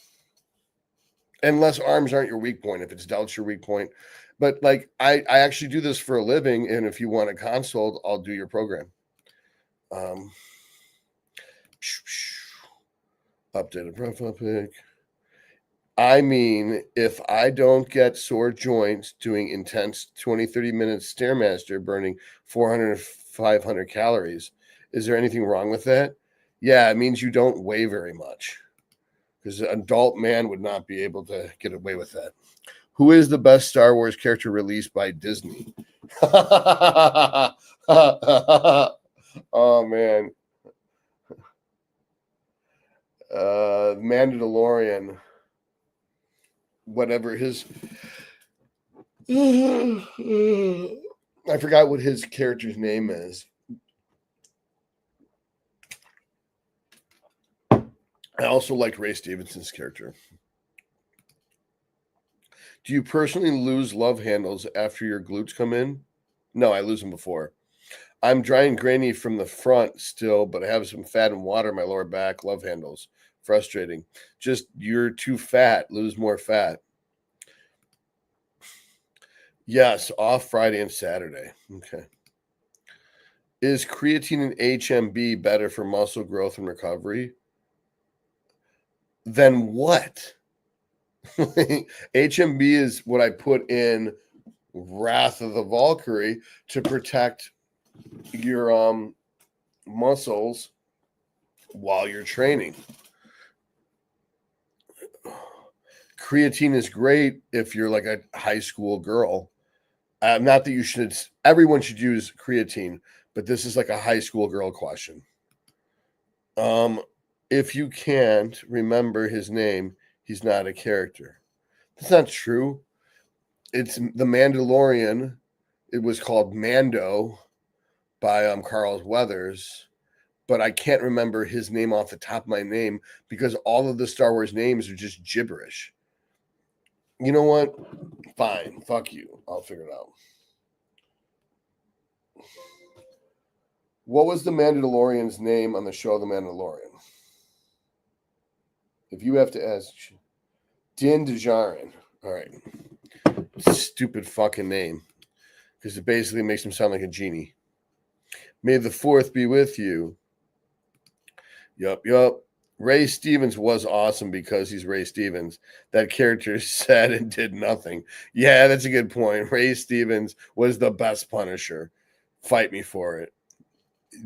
Unless arms aren't your weak point, if it's delts your weak point. But like I actually do this for a living, and if you want a consult, I'll do your program. Updated profile pic. I mean, if I don't get sore joints doing intense 20-30 minutes Stairmaster burning 400 500 calories, is there anything wrong with that? Yeah, it means you don't weigh very much, because an adult man would not be able to get away with that. Who is the best Star Wars character released by Disney? Oh, man. Mandalorian. whatever his I forgot what his character's name is. I also liked Ray Stevenson's character. Do you personally lose love handles after your glutes come in? No, I lose them before. I'm dry and grainy from the front still, but I have some fat and water in my lower back. Love handles. Frustrating. Just you're too fat. Lose more fat. Yes, off Friday and Saturday. Okay. Is creatine and HMB better for muscle growth and recovery? Then what? HMB is what I put in Wrath of the Valkyrie to protect your muscles while you're training. Creatine is great if you're like a high school girl. Not that you should, everyone should use creatine, but this is like a high school girl question. If you can't remember his name, he's not a character. That's not true. It's The Mandalorian. It was called Mando by Carl Weathers, but I can't remember his name off the top of my name because all of the Star Wars names are just gibberish. You know what? Fine. Fuck you. I'll figure it out. What was the Mandalorian's name on the show The Mandalorian? If you have to ask, Din Djarin. All right. Stupid fucking name. Because it basically makes him sound like a genie. May the 4th be with you. Yup. Ray Stevens was awesome because he's Ray Stevens. That character said and did nothing. Yeah, that's a good point. Ray Stevens was the best Punisher. Fight me for it.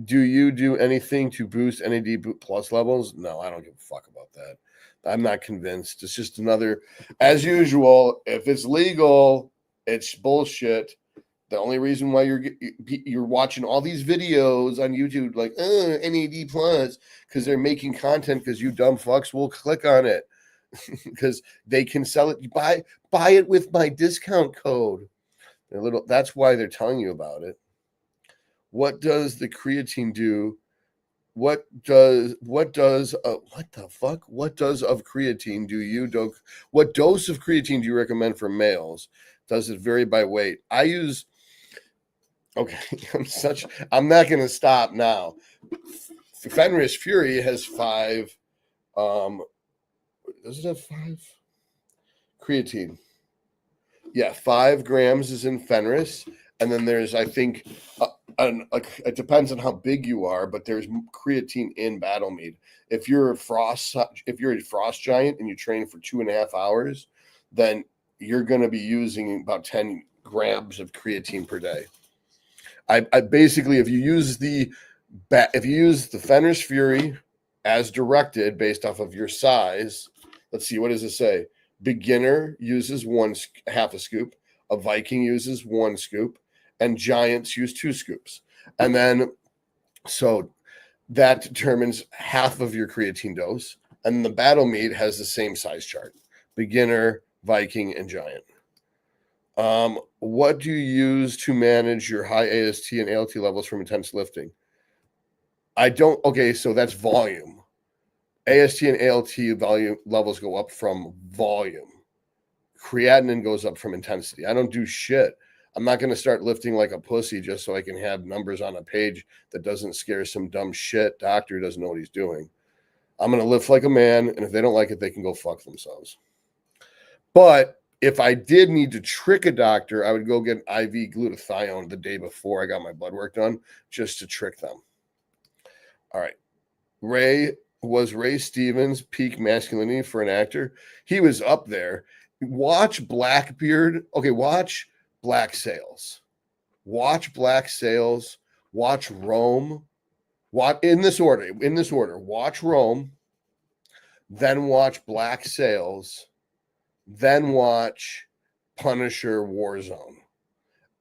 Do you do anything to boost NAD plus levels? No, I don't give a fuck about that. I'm not convinced. It's just another, as usual, if it's legal, it's bullshit. The only reason why you're watching all these videos on YouTube like NAD plus because they're making content because you dumb fucks will click on it because they can sell it. Buy it with my discount code. That's why they're telling you about it. What does the creatine do? What does of creatine do you do? What dose of creatine do you recommend for males? Does it vary by weight? I use. Okay, I'm not going to stop now. Fenris Fury has 5. Does it have 5? Creatine. Yeah, 5 grams is in Fenris, and then there's, I think, it depends on how big you are, but there's creatine in Battle Mead. If you're a frost giant and you train for 2.5 hours, then you're going to be using about 10 grams of creatine per day. I basically, if you use the Fenris Fury as directed based off of your size, let's see, what does it say? Beginner uses 1/2 a scoop, a Viking uses 1 scoop, and giants use 2 scoops. And then, so that determines half of your creatine dose. And the Battle Mead has the same size chart: beginner, Viking, and giant. What do you use to manage your high AST and ALT levels from intense lifting? Okay, so that's volume. AST and ALT volume levels go up from volume. Creatinine goes up from intensity. I don't do shit. I'm not going to start lifting like a pussy just so I can have numbers on a page that doesn't scare some dumb shit doctor who doesn't know what he's doing. I'm going to lift like a man, and if they don't like it, they can go fuck themselves. But if I did need to trick a doctor, I would go get an IV glutathione the day before I got my blood work done just to trick them. All right. Was Ray Stevens peak masculinity for an actor? He was up there. Watch Blackbeard. Okay, watch Black Sails. Watch Black Sails. Watch Rome. In this order. Watch Rome. Then watch Black Sails. Then watch Punisher Warzone.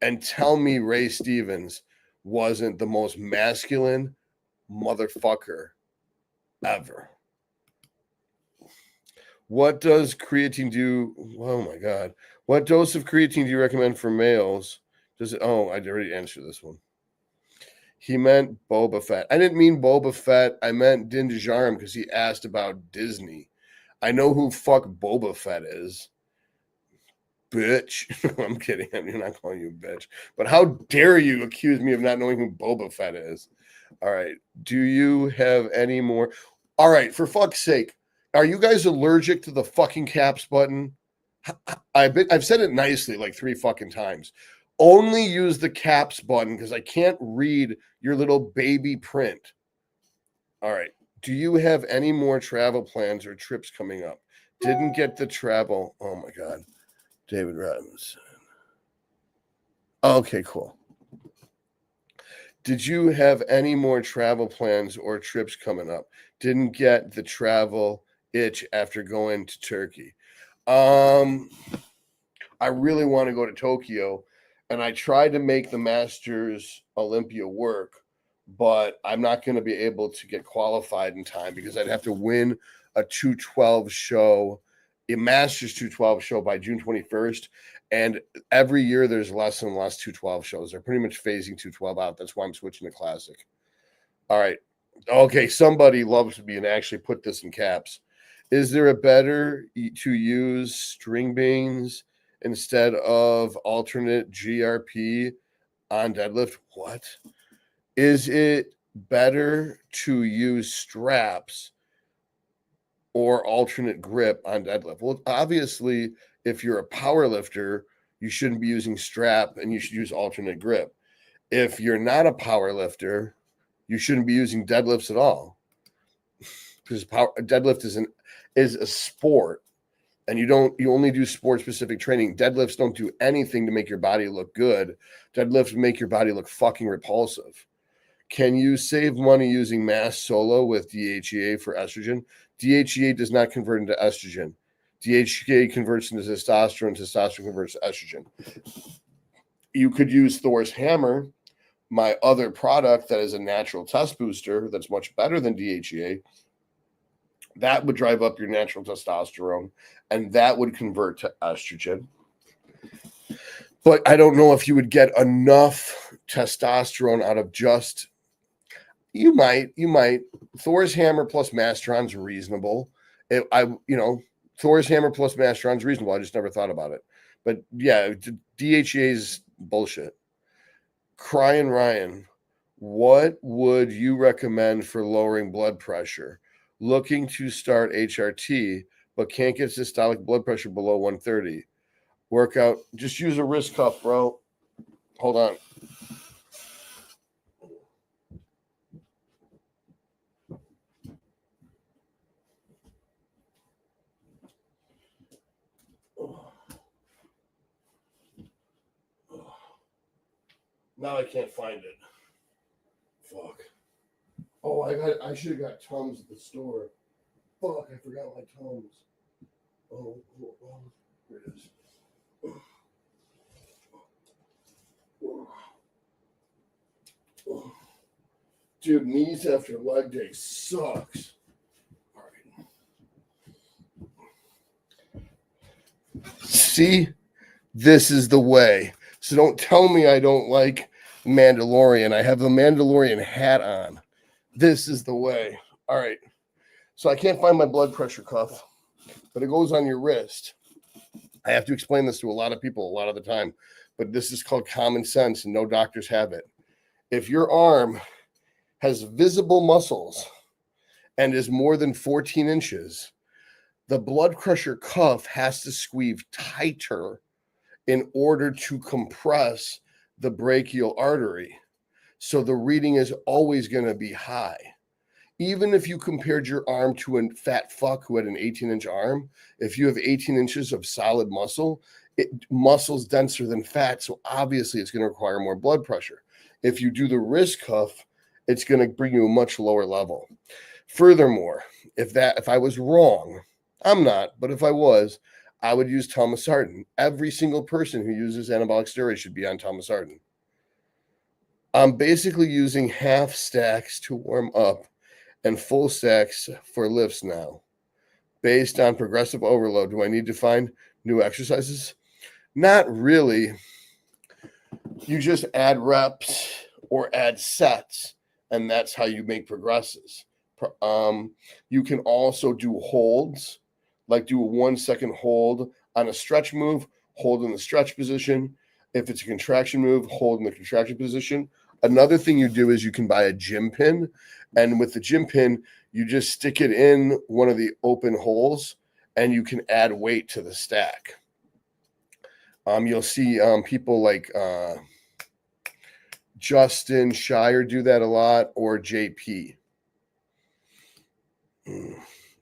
And tell me Ray Stevens wasn't the most masculine motherfucker ever. What does creatine do? Oh my God. What dose of creatine do you recommend for males? Does it? Oh, I already answered this one. He meant Boba Fett. I didn't mean Boba Fett. I meant Din Djarin because he asked about Disney. I know who fuck Boba Fett is. Bitch. I'm kidding. I'm not calling you a bitch. But how dare you accuse me of not knowing who Boba Fett is? All right. Do you have any more? All right. For fuck's sake. Are you guys allergic to the fucking caps button? I've said it nicely like 3 fucking times. Only use the caps button because I can't read your little baby print. All right. Do you have any more travel plans or trips coming up? Didn't get the travel. Oh my God. David Robinson. Okay, cool. Did you have any more travel plans or trips coming up? Didn't get the travel itch after going to Turkey. I really want to go to Tokyo, and I tried to make the Masters Olympia work, but I'm not going to be able to get qualified in time because I'd have to win a 212 show, a Masters 212 show by June 21st. And every year there's less and less 212 shows. They're pretty much phasing 212 out. That's why I'm switching to Classic. All right. Okay. Somebody loves me and actually put this in caps. Is there a better to use string beans instead of alternate GRP on deadlift? What? Is it better to use straps or alternate grip on deadlift? Well, obviously, if you're a power lifter, you shouldn't be using strap and you should use alternate grip. If you're not a power lifter, you shouldn't be using deadlifts at all. Because deadlift is a sport, and you only do sport specific training. Deadlifts don't do anything to make your body look good. Deadlifts make your body look fucking repulsive. Can you save money using mass solo with DHEA for estrogen? DHEA does not convert into estrogen. DHEA converts into testosterone. Testosterone converts to estrogen. You could use Thor's Hammer, my other product that is a natural test booster that's much better than DHEA. That would drive up your natural testosterone, and that would convert to estrogen. But I don't know if you would get enough testosterone out of just. You might. Thor's Hammer plus Mastron's reasonable. Thor's Hammer plus Mastron's reasonable. I just never thought about it. But yeah, DHEA's bullshit. Crying Ryan, what would you recommend for lowering blood pressure? Looking to start HRT, but can't get systolic blood pressure below 130. Workout, just use a wrist cuff, bro. Hold on. Now I can't find it. Fuck. Oh, I should have got Tums at the store. Fuck, I forgot my Tums. Oh, here it is. Dude, knees after leg day sucks. All right. See, this is the way. So don't tell me I don't like Mandalorian. I have the Mandalorian hat on. This is the way. All right. So I can't find my blood pressure cuff, but it goes on your wrist. I have to explain this to a lot of people a lot of the time, but this is called common sense and no doctors have it. If your arm has visible muscles and is more than 14 inches, the blood pressure cuff has to squeeze tighter in order to compress the brachial artery. So the reading is always going to be high. Even if you compared your arm to a fat fuck who had an 18-inch arm, if you have 18 inches of solid muscle, muscle's denser than fat, so obviously it's going to require more blood pressure. If you do the wrist cuff, it's going to bring you a much lower level. Furthermore, if I was wrong, I'm not, but if I was, I would use Thomasartan. Every single person who uses anabolic steroids should be on Thomasartan. I'm basically using half stacks to warm up and full stacks for lifts now. based on progressive overload. Do I need to find new exercises? Not really. You just add reps or add sets, and that's how you make progresses. You can also do holds, like do a 1 second hold on a stretch move, hold in the stretch position. If it's a contraction move, hold in the contraction position. Another thing you do is you can buy a gym pin, and with the gym pin, you just stick it in one of the open holes, and you can add weight to the stack. You'll see people like Justin Shire do that a lot, or JP.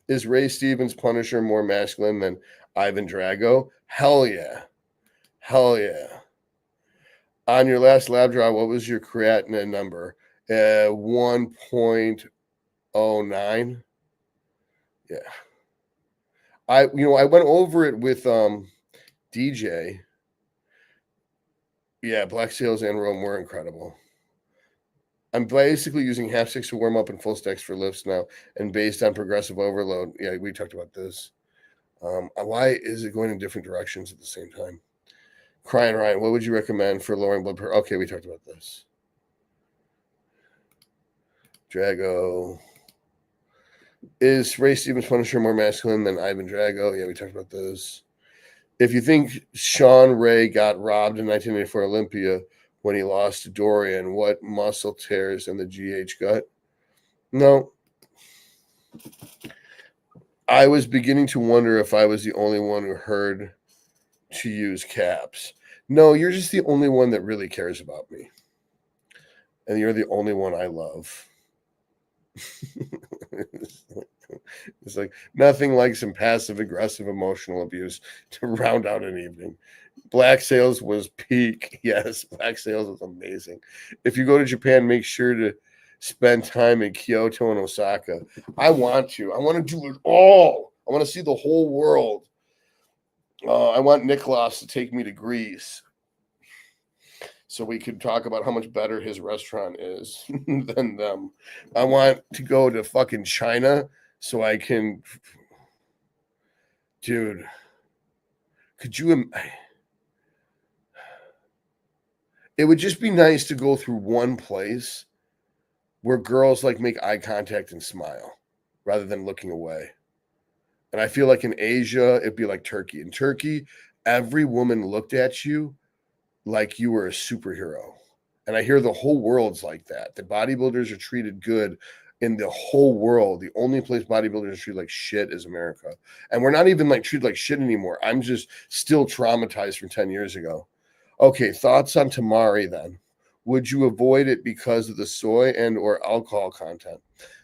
Is Ray Stevens Punisher more masculine than Ivan Drago? Hell yeah. Hell yeah. On your last lab draw, what was your creatinine number? 1.09. Yeah. I went over it with DJ. Yeah, Black Sails and Rome were incredible. I'm basically using half sticks to warm up and full stacks for lifts now, and based on progressive overload. Yeah, we talked about this. Why is it going in different directions at the same time? Crying Ryan, what would you recommend for lowering blood pressure? Okay, we talked about this. Drago. Is Ray Stevens Punisher more masculine than Ivan Drago? Yeah, we talked about this. If you think Sean Ray got robbed in 1984 Olympia when he lost to Dorian, what muscle tears in the GH gut? No. I was beginning to wonder if I was the only one who heard to use caps. No, you're just the only one that really cares about me. And you're the only one I love. It's like nothing like some passive aggressive emotional abuse to round out an evening. Black Sails was peak. Yes, Black Sails was amazing. If you go to Japan, make sure to spend time in Kyoto and Osaka. I want to. I want to do it all. I want to see the whole world. I want Nicholas to take me to Greece so we could talk about how much better his restaurant is than them. I want to go to fucking China so I can. Dude, could you? It would just be nice to go through one place where girls like make eye contact and smile rather than looking away. And I feel like in Asia, it'd be like Turkey. In Turkey, every woman looked at you like you were a superhero. And I hear the whole world's like that. The bodybuilders are treated good in the whole world. The only place bodybuilders are treated like shit is America. And we're not even like treated like shit anymore. I'm just still traumatized from 10 years ago. Okay, thoughts on tamari then. Would you avoid it because of the soy and or alcohol content?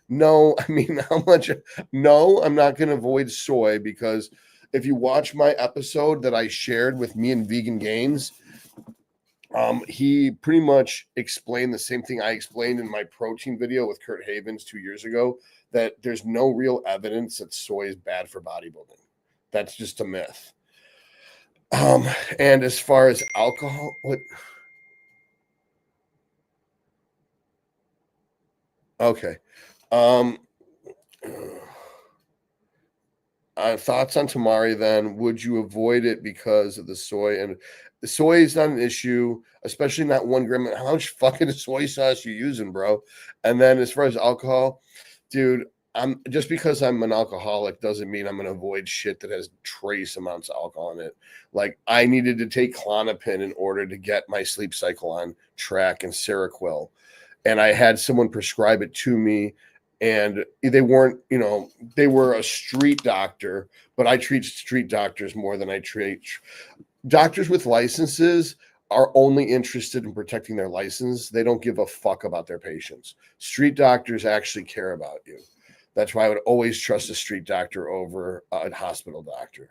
No, I mean, how much? No, I'm not going to avoid soy because if you watch my episode that I shared with me and Vegan Gains, he pretty much explained the same thing I explained in my protein video with Kurt Havens 2 years ago, that there's no real evidence that soy is bad for bodybuilding. That's just a myth. And as far as alcohol, what? Okay. Thoughts on tamari then. Would you avoid it because of the soy? And the soy is not an issue, especially not 1 gram. How much fucking soy sauce you using, bro? And then as far as alcohol, dude, I'm just because I'm an alcoholic doesn't mean I'm gonna avoid shit that has trace amounts of alcohol in it. Like I needed to take Klonopin in order to get my sleep cycle on track and Seroquel. And I had someone prescribe it to me, and they weren't, they were a street doctor, but I treat street doctors more than I treat doctors with licenses. Are only interested in protecting their license. They don't give a fuck about their patients. Street doctors actually care about you. That's why I would always trust a street doctor over a hospital doctor.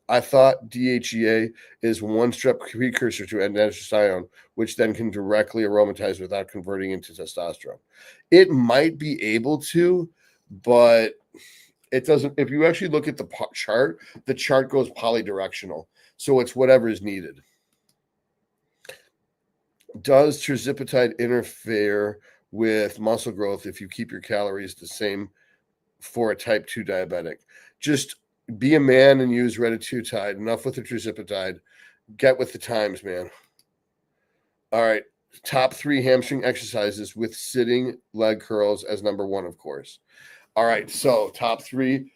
I thought DHEA is one step precursor to androstenedione, which then can directly aromatize without converting into testosterone. It might be able to, but it doesn't. If you actually look at the chart goes polydirectional. So it's whatever is needed. Does tirzepatide interfere with muscle growth if you keep your calories the same for a type 2 diabetic. Just be a man and use retatrutide. Enough with the tirzepatide. Get with the times, man. All right. Top 3 hamstring exercises with sitting leg curls as number 1, of course. All right. So top 3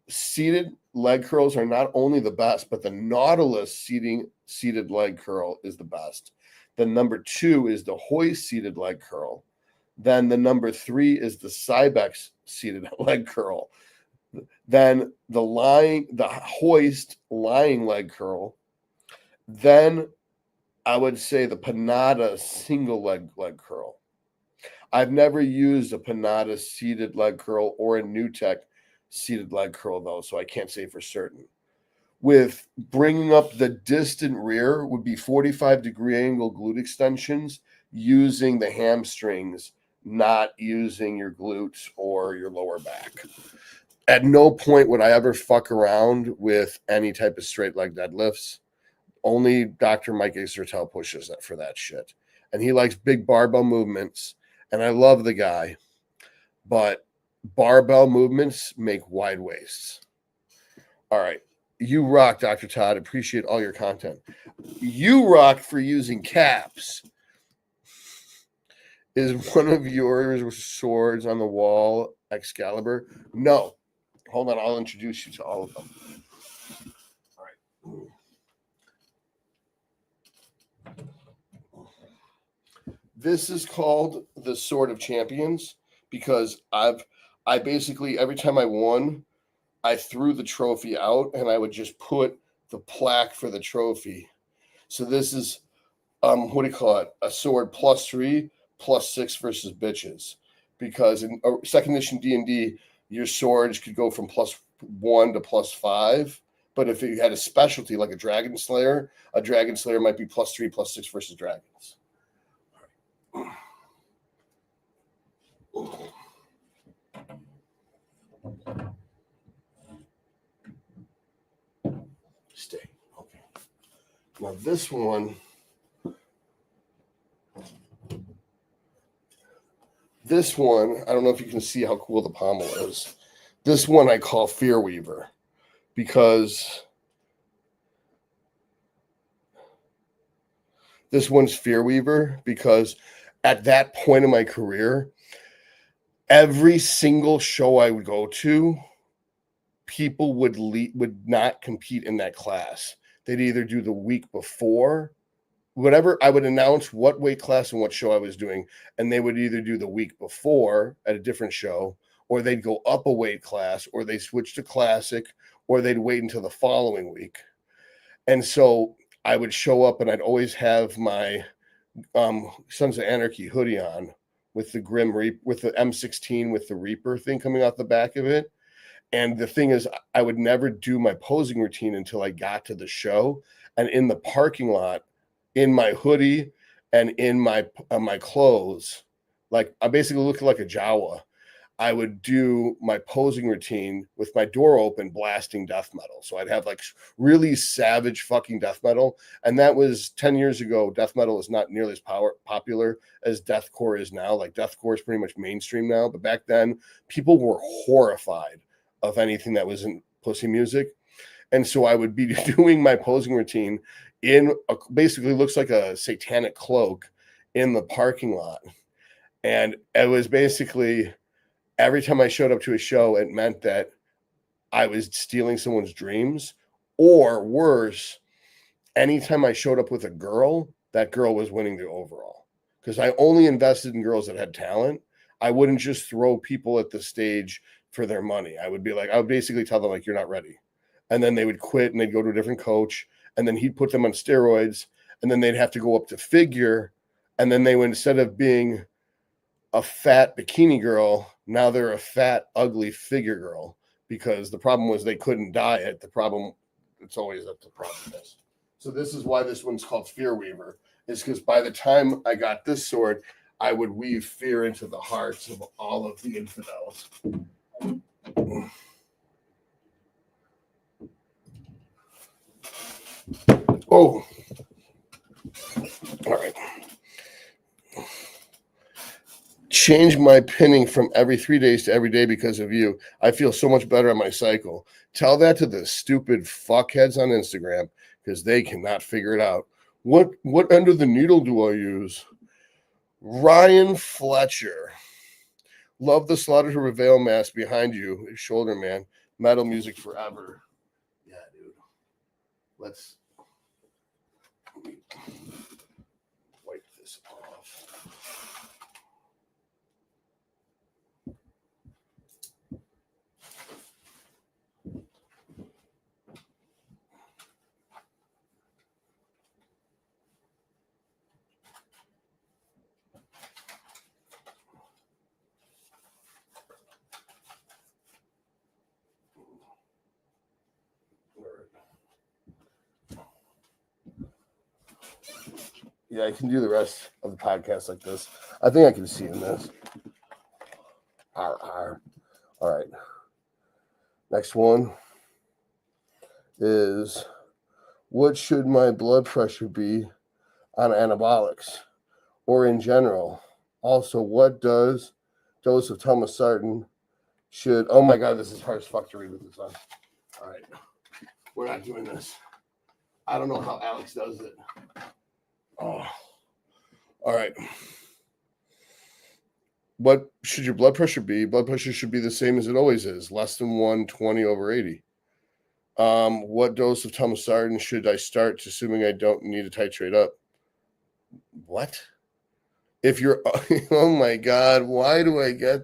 seated leg curls are not only the best, but the Nautilus seated leg curl is the best. Then number 2 is the hoist seated leg curl. Then the number 3 is the Cybex seated leg curl. Then the hoist lying leg curl. Then I would say the Panada single leg curl. I've never used a Panada seated leg curl or a NewTek seated leg curl though, so I can't say for certain. With bringing up the distant rear would be 45-degree angle glute extensions using the hamstrings, not using your glutes or your lower back. At no point would I ever fuck around with any type of straight leg deadlifts. Only Dr. Mike Isertel pushes that for that shit. And he likes big barbell movements. And I love the guy. But barbell movements make wide waists. All right. You rock, Dr. Todd. Appreciate all your content. You rock for using caps. Is one of your swords on the wall Excalibur? No. Hold on. I'll introduce you to all of them. All right. This is called the Sword of Champions because I basically, every time I won, I threw the trophy out and I would just put the plaque for the trophy. So this is, what do you call it? A sword +3, +6 versus bitches. Because in second edition D&D, your swords could go from +1 to +5. But if you had a specialty like a Dragon Slayer might be +3, +6 versus dragons. Stay. Okay. Now this one, I don't know if you can see how cool the pommel is. This one I call Fear Weaver because at that point in my career, every single show I would go to, people would not compete in that class. They'd either do the week before, whatever. I would announce what weight class and what show I was doing, and they would either do the week before at a different show, or they'd go up a weight class, or they switch to classic, or they'd wait until the following week. And so I would show up, and I'd always have my Sons of Anarchy hoodie on with the with the M16 with the Reaper thing coming out the back of it. And the thing is, I would never do my posing routine until I got to the show. And in the parking lot, in my hoodie and in my clothes, like I basically looked like a Jawa, I would do my posing routine with my door open, blasting death metal. So I'd have like really savage fucking death metal. And that was 10 years ago. Death metal is not nearly as popular as deathcore is now. Like deathcore is pretty much mainstream now. But back then, people were horrified of anything that wasn't pussy music. And so I would be doing my posing routine in basically looks like a satanic cloak in the parking lot. And it was basically every time I showed up to a show, it meant that I was stealing someone's dreams, or worse, anytime I showed up with a girl, that girl was winning the overall. Because I only invested in girls that had talent. I wouldn't just throw people at the stage for their money. I would basically tell them, like, you're not ready. And then they would quit and they'd go to a different coach. And then he'd put them on steroids. And then they'd have to go up to figure. And then they would, instead of being a fat bikini girl, now they're a fat, ugly figure girl. Because the problem was they couldn't diet. The problem, it's always up to the problem is. So this is why this one's called Fear Weaver. Is because by the time I got this sword, I would weave fear into the hearts of all of the infidels. Oh, all right. changed my pinning from every 3 days to every day because of you. I feel so much better on my cycle. Tell that to the stupid fuckheads on Instagram because they cannot figure it out. What end of the needle do I use? Ryan Fletcher. Love the Slaughter to Reveal mask behind you. Shoulder man. Metal music forever. Yeah, dude. Let's wipe this off. Yeah, I can do the rest of the podcast like this. I think I can see in this. All right. Next one is, what should my blood pressure be on anabolics or in general? Also, what dose of telmisartan should... Oh my God, this is hard as fuck to read with this on. All right. We're not doing this. I don't know how Alex does it. Oh. All right. What should your blood pressure be? Blood pressure should be the same as it always is, less than 120/80. What dose of telmisartan should I start, assuming I don't need to titrate up? What? If you're, oh my God, why do I get,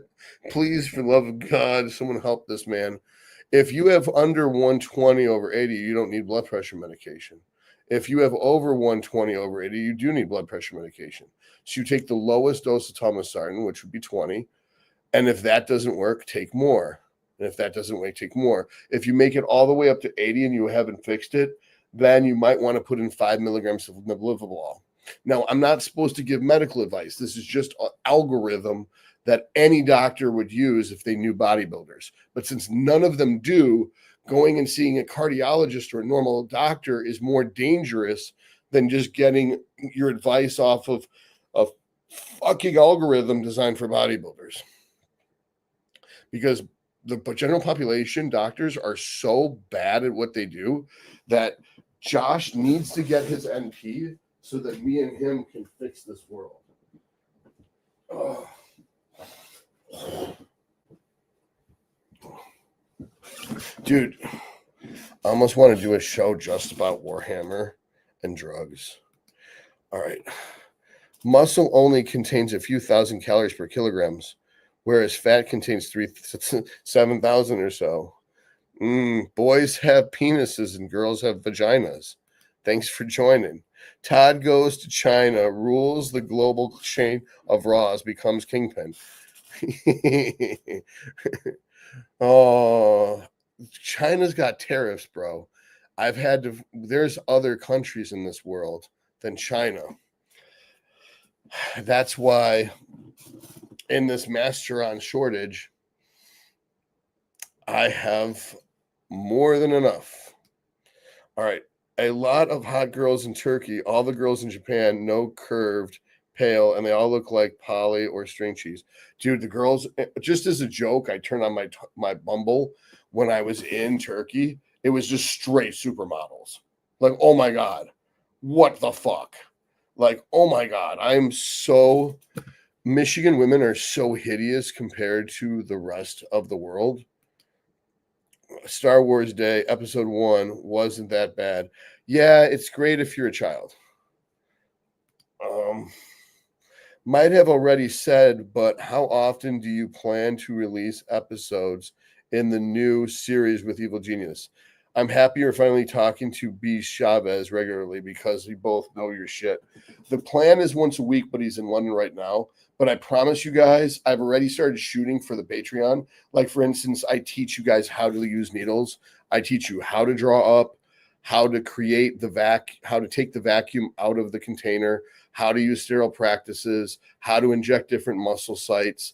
please, for the love of God, someone help this man. If you have under 120/80, you don't need blood pressure medication. If you have over 120/80, you do need blood pressure medication. So you take the lowest dose of telmisartan, which would be 20. And if that doesn't work, take more. And if that doesn't work, take more. If you make it all the way up to 80 and you haven't fixed it, then you might want to put in 5 milligrams of nebulivolol. Now, I'm not supposed to give medical advice. This is just an algorithm that any doctor would use if they knew bodybuilders. But since none of them do, going and seeing a cardiologist or a normal doctor is more dangerous than just getting your advice off of a fucking algorithm designed for bodybuilders. Because the general population, doctors are so bad at what they do that Josh needs to get his NP so that me and him can fix this world. Oh. Dude, I almost want to do a show just about Warhammer and drugs. All right. Muscle only contains a few thousand calories per kilograms, whereas fat contains 7,000 or so. Boys have penises and girls have vaginas. Thanks for joining. Todd goes to China, rules the global chain of Raws, becomes kingpin. Oh, China's got tariffs, bro. There's other countries in this world than China. That's why in this Masteron shortage, I have more than enough. All right. A lot of hot girls in Turkey, all the girls in Japan, no curved, pale, and they all look like Polly or string cheese. Dude, the girls, just as a joke, I turned on my Bumble when I was in Turkey. It was just straight supermodels. Like, oh my God, what the fuck? Like, oh my God, Michigan women are so hideous compared to the rest of the world. Star Wars Day, episode 1 wasn't that bad. Yeah, it's great if you're a child. Might have already said, but how often do you plan to release episodes in the new series with Evil Genius? I'm happy you're finally talking to B. Chavez regularly because we both know your shit. The plan is once a week, but he's in London right now. But I promise you guys, I've already started shooting for the Patreon. Like, for instance, I teach you guys how to use needles. I teach you how to draw up, how to create how to take the vacuum out of the container, how to use sterile practices, how to inject different muscle sites,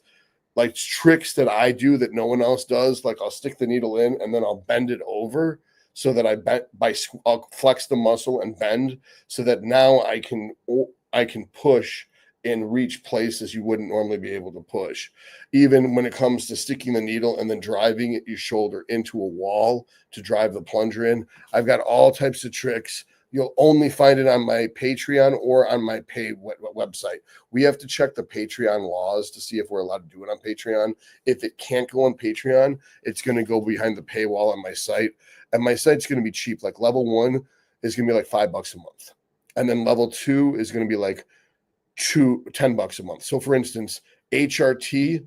like tricks that I do that no one else does. Like, I'll stick the needle in and then I'll bend it over so that I'll flex the muscle and bend so that now I can push and reach places you wouldn't normally be able to push. Even when it comes to sticking the needle and then driving your shoulder into a wall to drive the plunger in, I've got all types of tricks. You'll only find it on my Patreon or on my paid website. We have to check the Patreon laws to see if we're allowed to do it on Patreon. If it can't go on Patreon, it's going to go behind the paywall on my site. And my site's going to be cheap. Like level 1 is going to be like $5 a month. And then level 2 is going to be like $10 a month. So for instance, HRT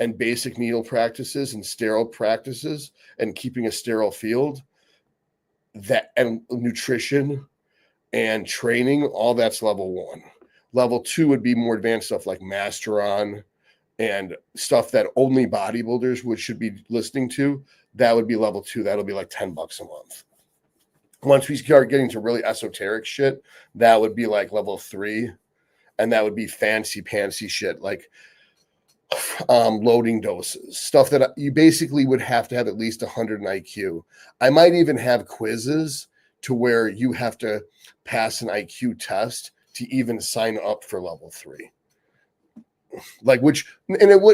and basic needle practices and sterile practices and keeping a sterile field, that and nutrition and training, all that's level 1. Level 2 would be more advanced stuff like Masteron and stuff that only bodybuilders should be listening to. That would be level 2. That'll be like $10 a month. Once we start getting to really esoteric shit, that would be like level 3, and that would be fancy pantsy shit like loading doses, stuff that you basically would have to have at least 100 in IQ. I might even have quizzes to where you have to pass an IQ test to even sign up for level 3. Like it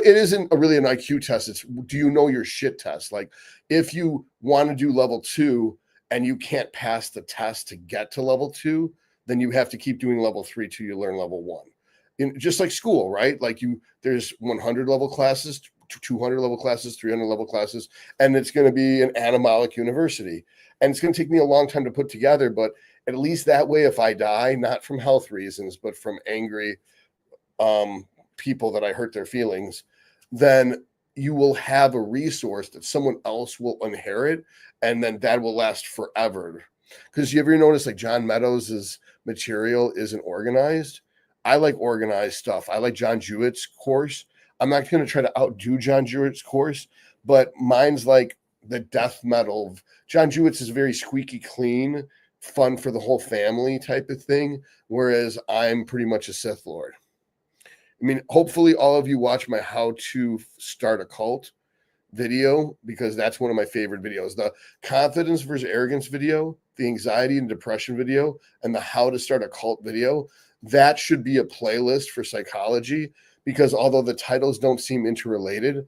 isn't really an IQ test. It's, do you know your shit test? Like if you want to do level 2 and you can't pass the test to get to level 2, then you have to keep doing level 3 till you learn level 1. Just like school, right? Like there's 100 level classes, 200 level classes, 300 level classes, and it's going to be an animalic university. And it's going to take me a long time to put together, but at least that way, if I die, not from health reasons, but from angry people that I hurt their feelings, then you will have a resource that someone else will inherit, and then that will last forever. Because you ever notice like John Meadows' material isn't organized? I like organized stuff. I like John Jewett's course. I'm not going to try to outdo John Jewett's course, but mine's like the death metal. John Jewett's is very squeaky clean, fun for the whole family type of thing, whereas I'm pretty much a Sith Lord. I mean, hopefully all of you watch my How to Start a Cult video, because that's one of my favorite videos. The confidence versus arrogance video, the anxiety and depression video, and the How to Start a Cult video. That should be a playlist for psychology, because although the titles don't seem interrelated,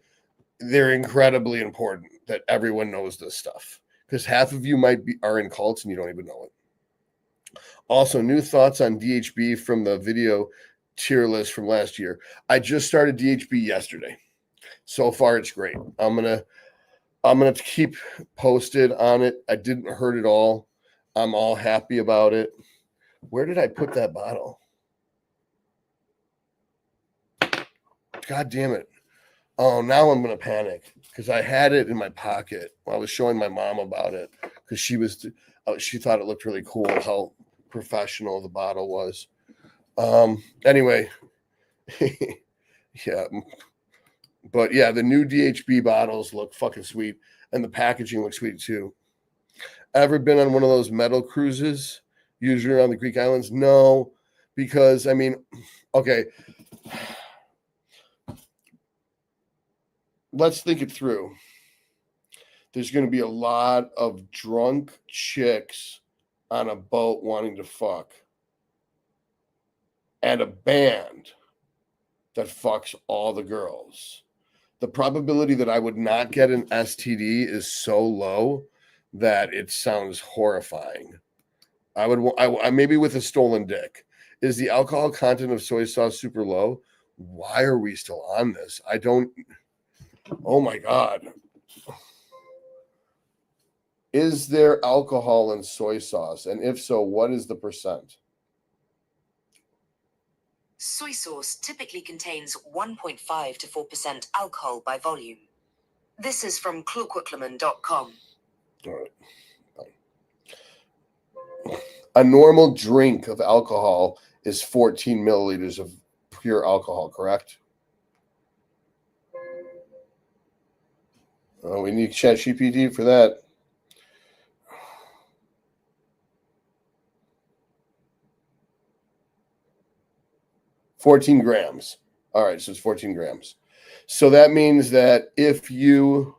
they're incredibly important that everyone knows this stuff, because half of you are in cults and you don't even know it. Also, new thoughts on DHB from the video tier list from last year. I just started DHB yesterday. So far, it's great. I'm gonna keep posted on it. I didn't hurt at all. I'm all happy about it. Where did I put that bottle? God damn it. Oh, now I'm going to panic because I had it in my pocket while I was showing my mom about it, because she thought it looked really cool how professional the bottle was. Anyway, yeah. But yeah, the new DHB bottles look fucking sweet, and the packaging looks sweet too. Ever been on one of those metal cruises, usually around the Greek islands? No, because I mean, okay. Let's think it through. There's going to be a lot of drunk chicks on a boat wanting to fuck, and a band that fucks all the girls. The probability that I would not get an STD is so low that it sounds horrifying. I maybe with a stolen dick. Is the alcohol content of soy sauce super low? Why are we still on this? Oh my God. Is there alcohol in soy sauce? And if so, what is the percent? Soy sauce typically contains 1.5 to 4% alcohol by volume. This is from clockworkleman.com. All right. A normal drink of alcohol is 14 milliliters of pure alcohol, correct? Oh, we need ChatGPT for that. $14 grams. All right, so it's 14 grams. So that means that if you'd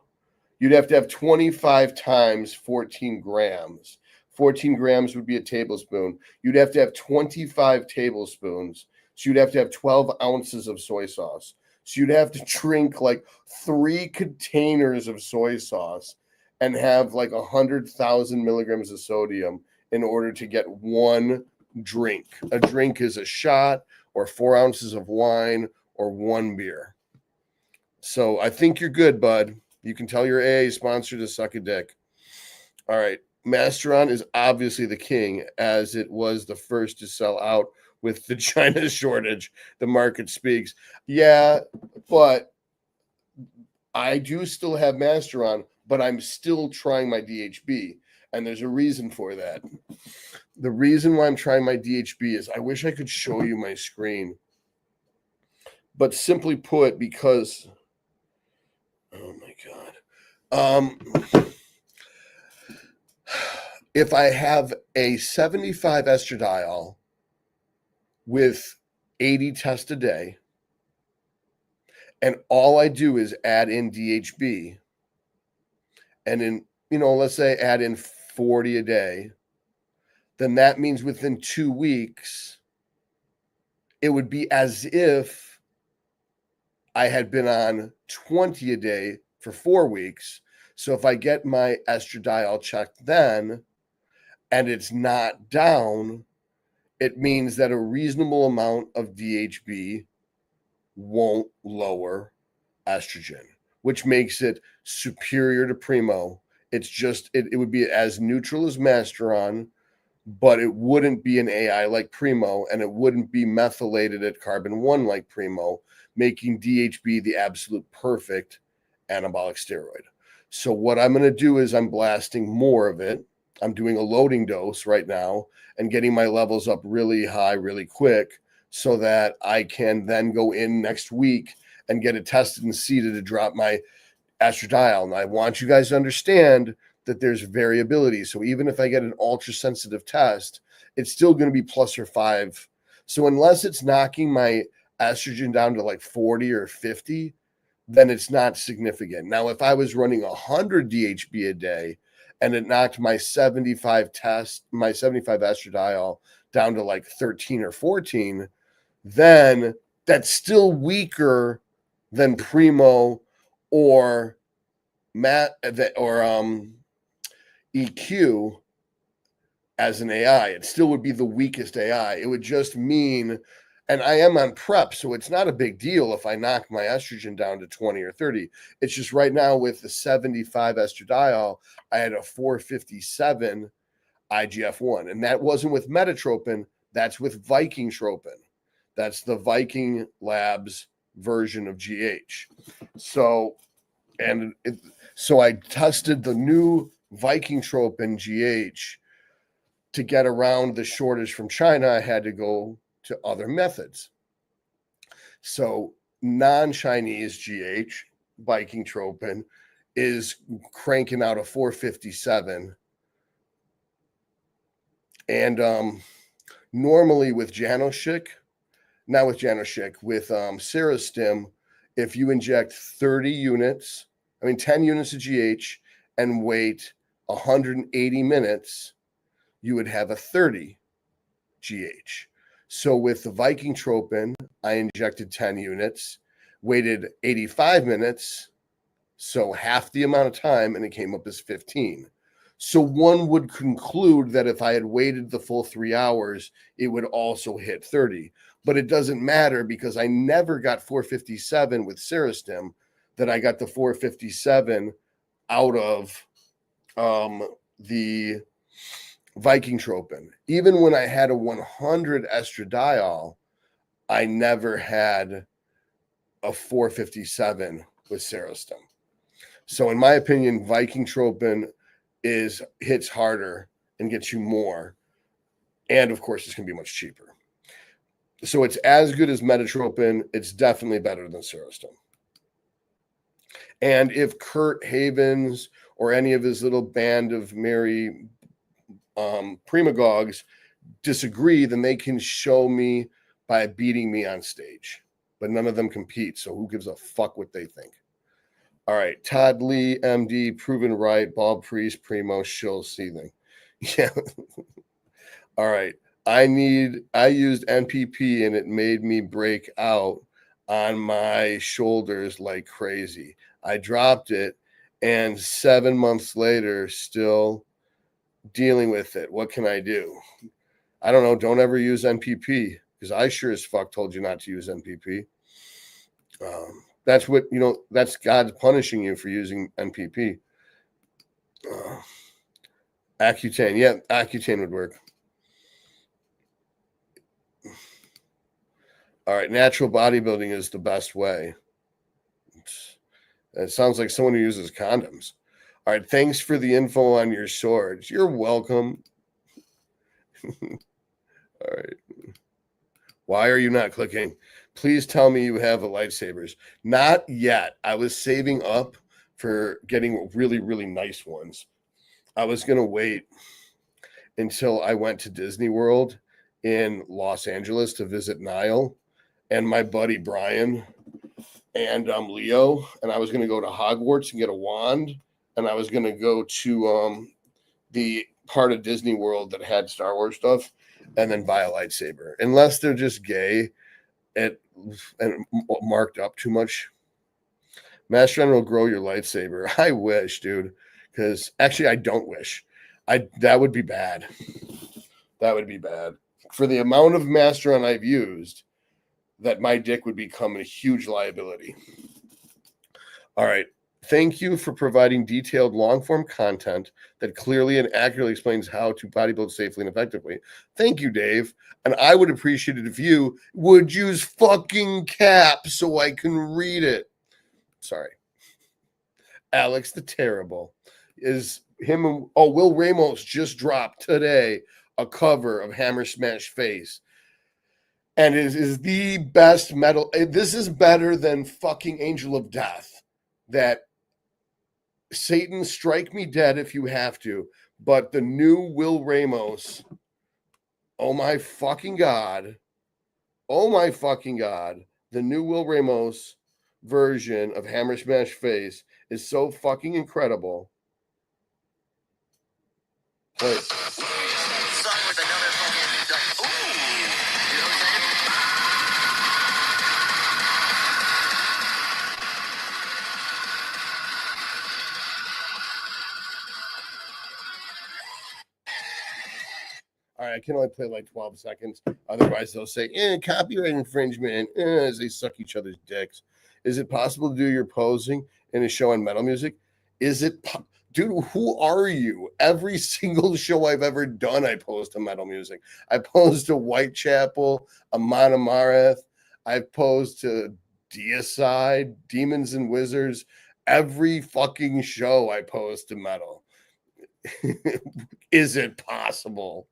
have to have 25 times 14 grams. 14 grams would be a tablespoon. You'd have to have 25 tablespoons So you'd have to have 12 ounces of soy sauce. So you'd have to drink like 3 containers of soy sauce and have like 100,000 milligrams of sodium in order to get one drink. A drink is a shot or 4 ounces of wine or one beer. So I think you're good, bud. You can tell your AA sponsor to suck a dick. All right. Masteron is obviously the king, as it was the first to sell out with the China shortage. The market speaks. Yeah, but I do still have Masteron, but I'm still trying my DHB. And there's a reason for that. The reason why I'm trying my DHB is I wish I could show you my screen. But simply put, because, oh my God. If I have a 75 estradiol with 80 tests a day, and all I do is add in DHB, and in, let's say add in 40 a day, then that means within 2 weeks, it would be as if I had been on 20 a day for 4 weeks. So if I get my estradiol checked then, and it's not down, it means that a reasonable amount of DHB won't lower estrogen, which makes it superior to Primo. It's just, it would be as neutral as Masteron, but it wouldn't be an AI like Primo, and it wouldn't be methylated at carbon 1 like Primo, making DHB the absolute perfect anabolic steroid. So what I'm going to do is I'm blasting more of it. I'm doing a loading dose right now and getting my levels up really high, really quick, so that I can then go in next week and get it tested and seeded to drop my estradiol. And I want you guys to understand that there's variability. So even if I get an ultra sensitive test, it's still going to be plus or 5. So unless it's knocking my estrogen down to like 40 or 50, then it's not significant. Now, if I was running 100 DHB a day and it knocked my 75 estradiol down to like 13 or 14, then that's still weaker than Primo or EQ as an AI. It still would be the weakest AI. It would just mean, and I am on prep, so it's not a big deal if I knock my estrogen down to 20 or 30. It's just right now with the 75 estradiol, I had a 457 IGF-1, and that wasn't with Metatropin. That's with Viking Tropin. That's the Viking Labs version of GH. So I tested the new Viking Tropin GH. To get around the shortage from China, I had to go to other methods. So non-Chinese GH, Viking Tropin, is cranking out a 457. And normally with Janoschik, not with Janoschik, with Serostim, if you inject 10 units of GH and wait 180 minutes, you would have a 30 GH. So with the Viking Tropin, I injected 10 units, waited 85 minutes, so half the amount of time, and it came up as 15. So one would conclude that if I had waited the full 3 hours, it would also hit 30. But it doesn't matter because I never got 457 with Serostim, that I got the 457 out of the Viking Tropin. Even when I had a 100 estradiol, I never had a 457 with Serostim. So in my opinion, Viking Tropin hits harder and gets you more. And of course, it's going to be much cheaper. So it's as good as Metatropin. It's definitely better than Serostim. And if Kurt Havens or any of his little band of merry premagogues disagree, then they can show me by beating me on stage. But none of them compete, so who gives a fuck what they think? All right, Todd Lee, MD, proven right. Bob Priest, Primo, shill seething. Yeah. All right. I used NPP and it made me break out on my shoulders like crazy. I dropped it, and 7 months later, still dealing with it. What can I do? I don't know. Don't ever use NPP, because I sure as fuck told you not to use NPP. That's what, that's God punishing you for using NPP. Accutane. Yeah, Accutane would work. All right. Natural bodybuilding is the best way. It sounds like someone who uses condoms. All right. Thanks for the info on your swords. You're welcome. All right. Why are you not clicking? Please tell me you have a lightsabers. Not yet. I was saving up for getting really, really nice ones. I was going to wait until I went to Disney World in Los Angeles to visit Niall and my buddy Brian and Leo. And I was going to go to Hogwarts and get a wand. And I was going to go to the part of Disney World that had Star Wars stuff and then buy a lightsaber. Unless they're just gay and marked up too much. Master General will grow your lightsaber. I wish, dude. Because actually, I don't wish. That would be bad. That would be bad. For the amount of Masteron I've used, that my dick would become a huge liability. All right. Thank you for providing detailed long-form content that clearly and accurately explains how to bodybuild safely and effectively. Thank you, Dave. And I would appreciate it if you would use fucking caps so I can read it. Sorry. Alex the Terrible is him. Will Ramos just dropped today a cover of Hammer Smash Face. And it is the best metal. This is better than fucking Angel of Death. That Satan, strike me dead if you have to. But the new Will Ramos, oh my fucking God. Oh my fucking God. The new Will Ramos version of Hammer Smash Face is so fucking incredible. Wait. All right, I can only play like 12 seconds. Otherwise, they'll say, copyright infringement, as they suck each other's dicks. Is it possible to do your posing in a show on metal music? Is it, dude, who are you? Every single show I've ever done, I pose to metal music. I posed to Whitechapel, Amon Amarth. I've posed to Deicide, Demons and Wizards. Every fucking show I pose to metal. Is it possible?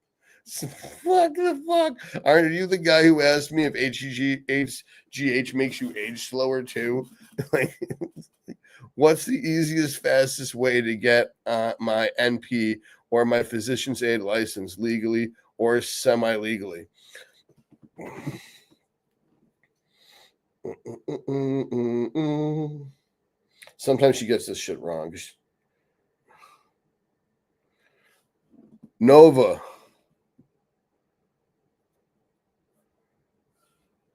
What the fuck? Are you the guy who asked me if HGH makes you age slower too? Like, what's the easiest, fastest way to get my NP or my physician's aid license legally or semi-legally? Sometimes she gets this shit wrong.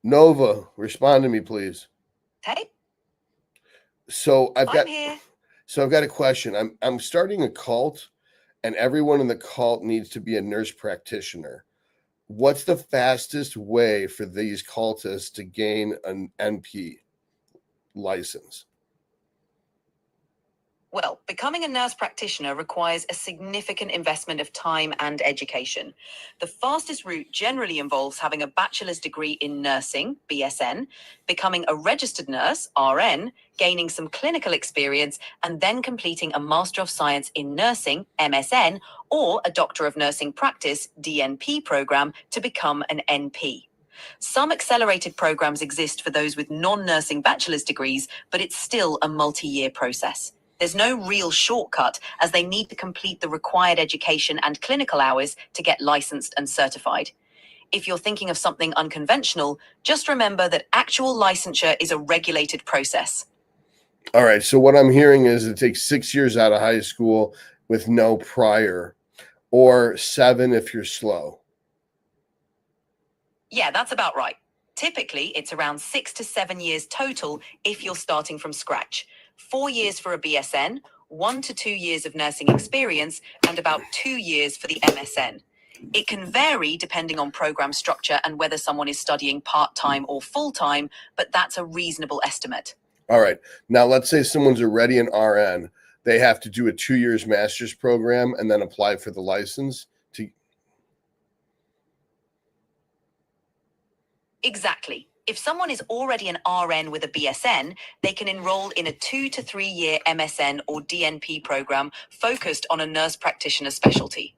Nova, respond to me, please. Hey, So I'm here. So I've got a question. I'm starting a cult, and everyone in the cult needs to be a nurse practitioner. What's the fastest way for these cultists to gain an NP license? Well, becoming a nurse practitioner requires a significant investment of time and education. The fastest route generally involves having a bachelor's degree in nursing, BSN, becoming a registered nurse, RN, gaining some clinical experience, and then completing a Master of Science in Nursing, MSN, or a Doctor of Nursing Practice, DNP program to become an NP. Some accelerated programs exist for those with non-nursing bachelor's degrees, but it's still a multi-year process. There's no real shortcut, as they need to complete the required education and clinical hours to get licensed and certified. If you're thinking of something unconventional, just remember that actual licensure is a regulated process. All right. So what I'm hearing is it takes 6 years out of high school with no prior, or 7 if you're slow. Yeah, that's about right. Typically, it's around 6 to 7 years total if you're starting from scratch. 4 years for a BSN, 1 to 2 years of nursing experience, and about 2 years for the MSN. It can vary depending on program structure and whether someone is studying part-time or full-time, but that's a reasonable estimate. All right. Now, let's say someone's already an RN. They have to do a 2 years master's program and then apply for the license to. Exactly. If someone is already an RN with a BSN, they can enroll in a 2 to 3 year MSN or DNP program focused on a nurse practitioner specialty.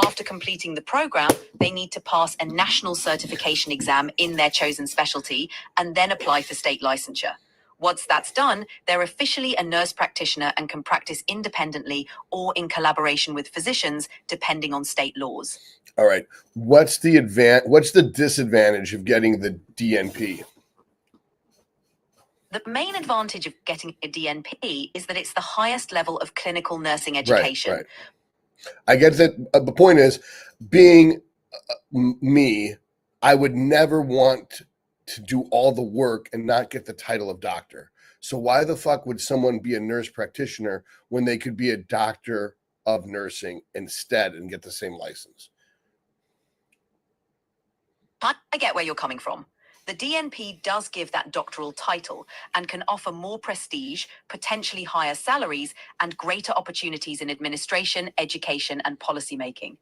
After completing the program, they need to pass a national certification exam in their chosen specialty and then apply for state licensure. Once that's done, they're officially a nurse practitioner and can practice independently or in collaboration with physicians, depending on state laws. All right. What's the disadvantage of getting the DNP? The main advantage of getting a DNP is that it's the highest level of clinical nursing education. Right. I get that. The point is, being me, I would never want to do all the work and not get the title of doctor. So why the fuck would someone be a nurse practitioner when they could be a doctor of nursing instead and get the same license? I get where you're coming from. The DNP does give that doctoral title and can offer more prestige, potentially higher salaries, and greater opportunities in administration, education, and policymaking.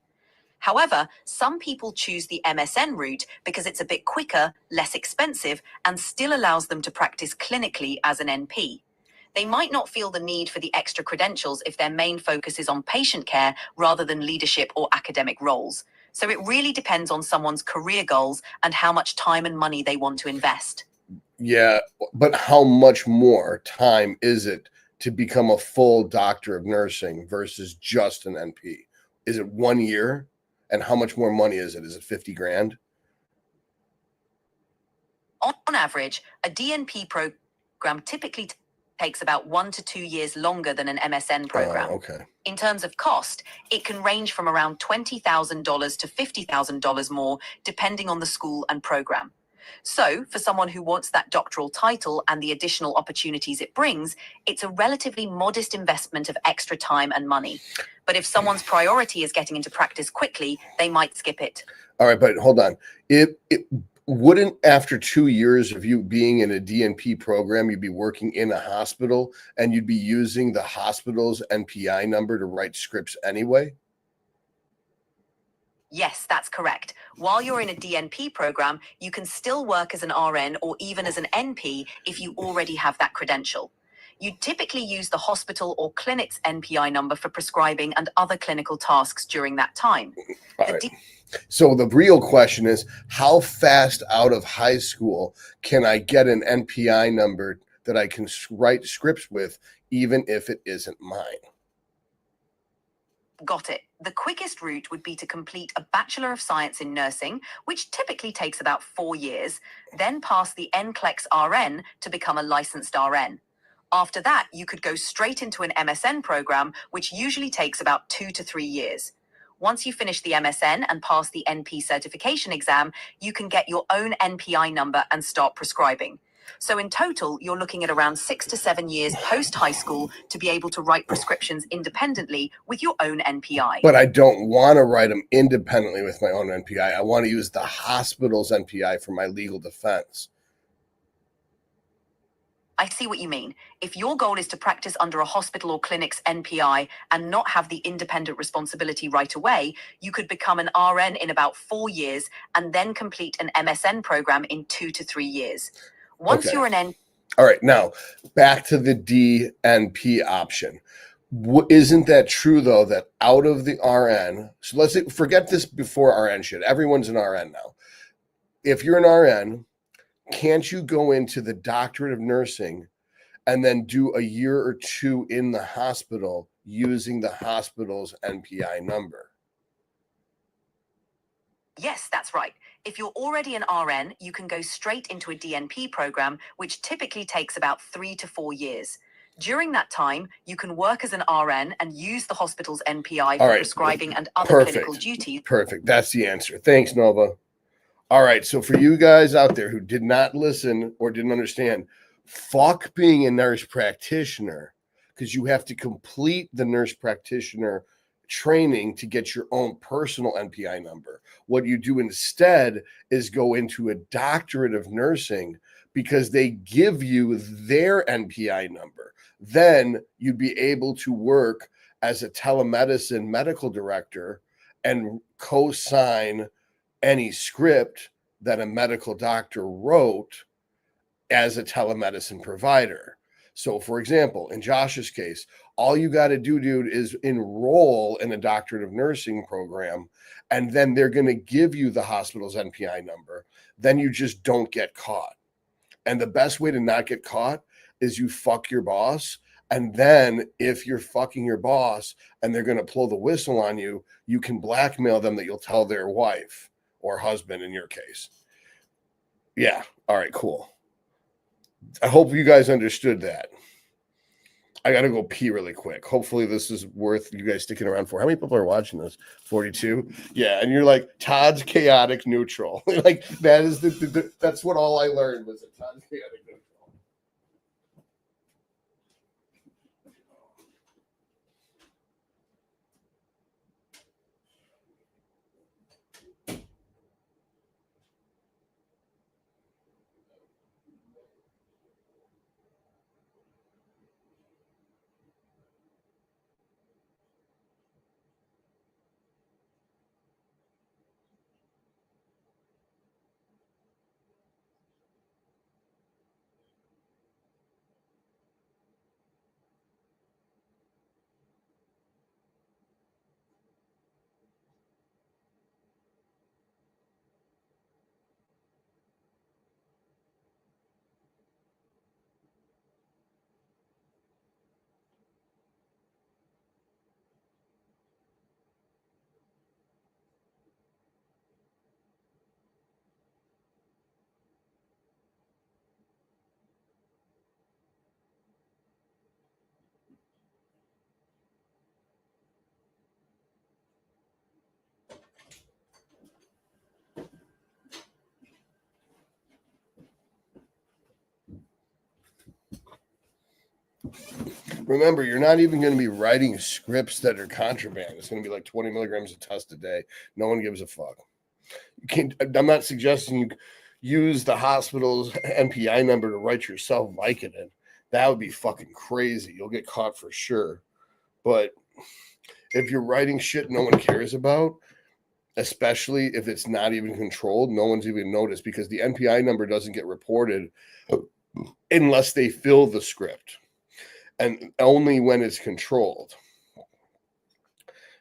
However, some people choose the MSN route because it's a bit quicker, less expensive, and still allows them to practice clinically as an NP. They might not feel the need for the extra credentials if their main focus is on patient care rather than leadership or academic roles. So it really depends on someone's career goals and how much time and money they want to invest. Yeah, but how much more time is it to become a full doctor of nursing versus just an NP? Is it 1 year? And how much more money is it? Is it 50 grand? On average, a DNP program typically takes about 1 to 2 years longer than an MSN program. Okay. In terms of cost, it can range from around $20,000 to $50,000 more, depending on the school and program. So, for someone who wants that doctoral title and the additional opportunities it brings, it's a relatively modest investment of extra time and money. But if someone's priority is getting into practice quickly, they might skip it. All right, but hold on. It wouldn't, after 2 years of you being in a DNP program, you'd be working in a hospital and you'd be using the hospital's NPI number to write scripts anyway? Yes, that's correct. While you're in a DNP program, you can still work as an RN or even as an NP if you already have that credential. You typically use the hospital or clinic's NPI number for prescribing and other clinical tasks during that time. All right. So the real question is, how fast out of high school can I get an NPI number that I can write scripts with, even if it isn't mine? Got it. The quickest route would be to complete a Bachelor of Science in Nursing, which typically takes about 4 years, then pass the NCLEX RN to become a licensed RN. After that, you could go straight into an MSN program, which usually takes about 2 to 3 years. Once you finish the MSN and pass the NP certification exam, you can get your own NPI number and start prescribing. So in total, you're looking at around 6 to 7 years post-high school to be able to write prescriptions independently with your own NPI. But I don't want to write them independently with my own NPI. I want to use the hospital's NPI for my legal defense. I see what you mean. If your goal is to practice under a hospital or clinic's NPI and not have the independent responsibility right away, you could become an RN in about 4 years and then complete an MSN program in 2 to 3 years. Once you're an N. All right, now back to the DNP option. Isn't that true though, that out of the RN, so let's forget this before RN shit. Everyone's an RN now. If you're an RN, can't you go into the doctorate of nursing and then do a year or two in the hospital using the hospital's NPI number? Yes, that's right. If you're already an RN, you can go straight into a DNP program, which typically takes about 3 to 4 years. During that time, you can work as an RN and use the hospital's NPI for prescribing and other clinical duties. Perfect. That's the answer. Thanks, Nova. All right. So for you guys out there who did not listen or didn't understand, fuck being a nurse practitioner, because you have to complete the nurse practitioner training to get your own personal NPI number. What you do instead is go into a doctorate of nursing because they give you their NPI number. Then you'd be able to work as a telemedicine medical director and co-sign any script that a medical doctor wrote as a telemedicine provider. So, for example, in Josh's case, all you got to do, dude, is enroll in a doctorate of nursing program, and then they're going to give you the hospital's NPI number. Then you just don't get caught. And the best way to not get caught is you fuck your boss. And then if you're fucking your boss and they're going to blow the whistle on you, you can blackmail them that you'll tell their wife or husband in your case. Yeah. All right, cool. I hope you guys understood that. I got to go pee really quick. Hopefully this is worth you guys sticking around for. How many people are watching this? 42. Yeah. And you're like, Todd's chaotic neutral. Like that is that's what all I learned was that Todd's chaotic neutral. Remember, you're not even going to be writing scripts that are contraband. It's going to be like 20 milligrams of test a day. No one gives a fuck. You can't. I'm not suggesting you use the hospital's NPI number to write yourself Vicodin. That would be fucking crazy. You'll get caught for sure. But if you're writing shit no one cares about, especially if it's not even controlled, no one's even noticed because the NPI number doesn't get reported unless they fill the script. And only when it's controlled.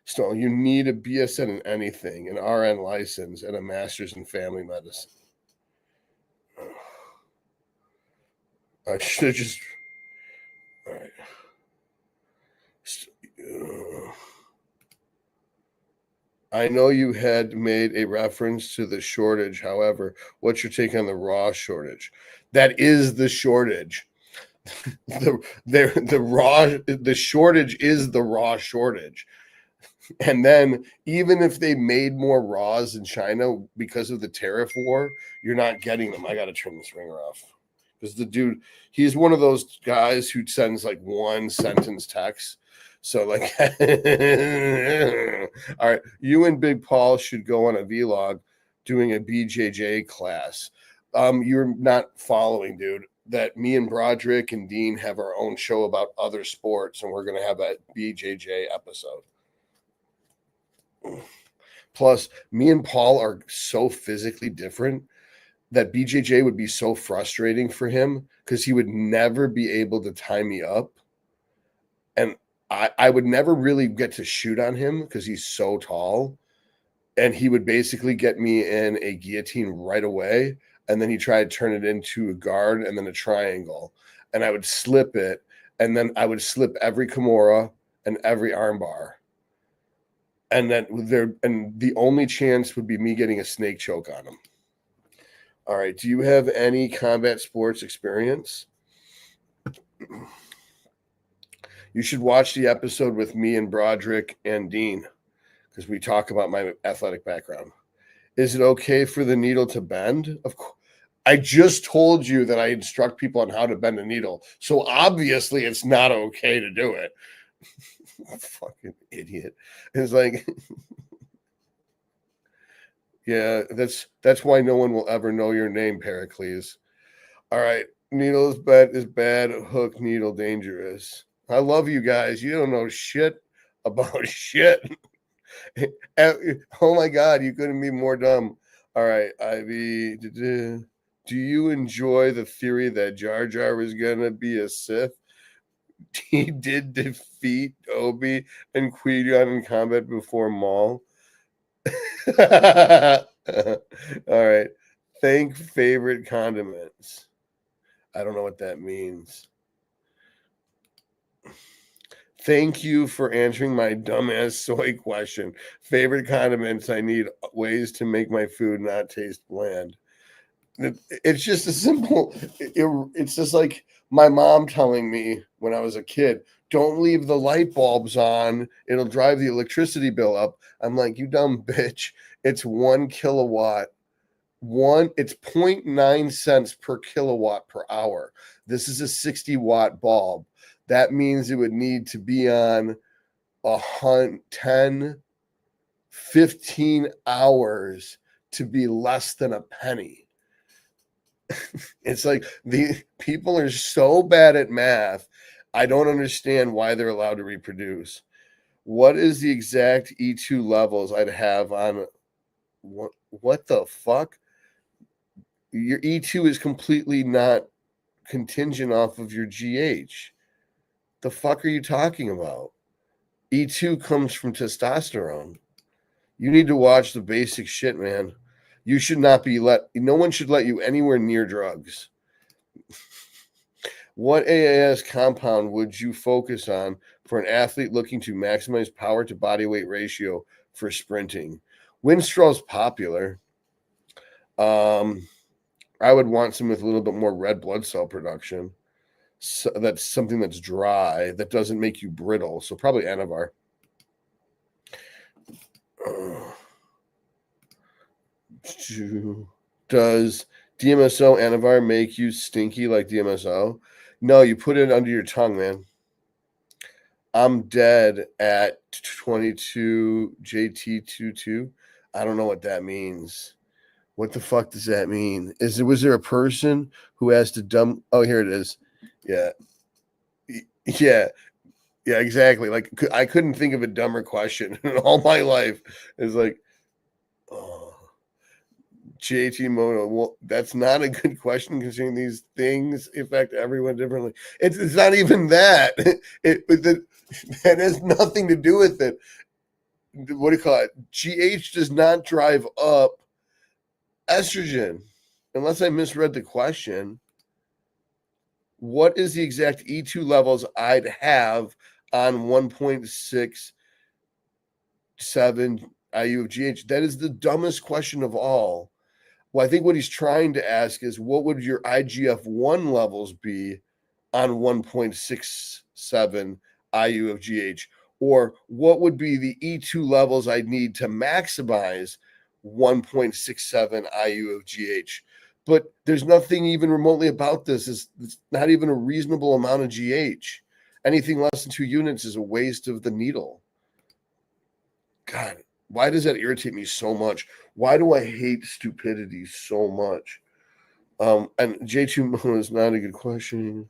So you need a BSN in anything, an RN license, and a master's in family medicine. I should have just. All right. I know you had made a reference to the shortage. However, what's your take on the raw shortage? That is the shortage. The shortage is the raw shortage. And then even if they made more raws in China because of the tariff war, you're not getting them. I got to turn this ringer off because the dude, he's one of those guys who sends like one sentence text. So like, all right, you and Big Paul should go on a vlog doing a BJJ class. You're not following, dude. That me and Broderick and Dean have our own show about other sports, and we're gonna have a BJJ episode. Plus, me and Paul are so physically different that BJJ would be so frustrating for him because he would never be able to tie me up. And I would never really get to shoot on him because he's so tall. And he would basically get me in a guillotine right away. And then he tried to turn it into a guard and then a triangle. And I would slip it. And then I would slip every Kimura and every armbar. And the only chance would be me getting a snake choke on him. All right. Do you have any combat sports experience? You should watch the episode with me and Broderick and Dean because we talk about my athletic background. Is it okay for the needle to bend? Of course. I just told you that I instruct people on how to bend a needle. So obviously it's not okay to do it. Fucking idiot. It's like, yeah, that's why no one will ever know your name, Pericles. All right. Needle is bad. Hook needle dangerous. I love you guys. You don't know shit about shit. Oh my god, you couldn't be more dumb. All right, Ivy. Do you enjoy the theory that Jar Jar was gonna be a Sith? He did defeat Obi and Qui-Gon in combat before Maul. All right. Thank favorite condiments. I don't know what that means. Thank you for answering my dumbass soy question. Favorite condiments I need ways to make my food not taste bland. It's just a simple, it's just like my mom telling me when I was a kid, don't leave the light bulbs on. It'll drive the electricity bill up. I'm like, you dumb bitch. It's 1 kilowatt. It's 0.9 cents per kilowatt per hour. This is a 60-watt bulb. That means it would need to be on 10, 15 hours to be less than a penny. It's like the people are so bad at math. I don't understand why they're allowed to reproduce. What is the exact E2 levels I'd have on what the fuck? Your E2 is completely not contingent off of your GH. The fuck are you talking about? E2 comes from testosterone. You need to watch the basic shit, man. You should not be no one should let you anywhere near drugs. What AAS compound would you focus on for an athlete looking to maximize power to body weight ratio for sprinting? Winstrol's popular. I would want some with a little bit more red blood cell production. So that's something that's dry, that doesn't make you brittle. So probably Anavar. Does DMSO Anavar make you stinky like DMSO? No, you put it under your tongue, man. I'm dead at 22 JT22. I don't know what that means. What the fuck does that mean? Was there a person who asked a dumb? Oh, here it is. Yeah, yeah, yeah, exactly. Like I couldn't think of a dumber question in all my life. It's like, oh, JT Mono. Well, that's not a good question considering these things affect everyone differently. It's not even that. That has nothing to do with it. What do you call it? GH does not drive up estrogen, unless I misread the question. What is the exact E2 levels I'd have on 1.67 IU of GH? That is the dumbest question of all. Well, I think what he's trying to ask is what would your IGF-1 levels be on 1.67 IU of GH? Or what would be the E2 levels I'd need to maximize 1.67 IU of GH? But there's nothing even remotely about this. It's not even a reasonable amount of GH. Anything less than 2 units is a waste of the needle. God, why does that irritate me so much? Why do I hate stupidity so much? And J2 is not a good question.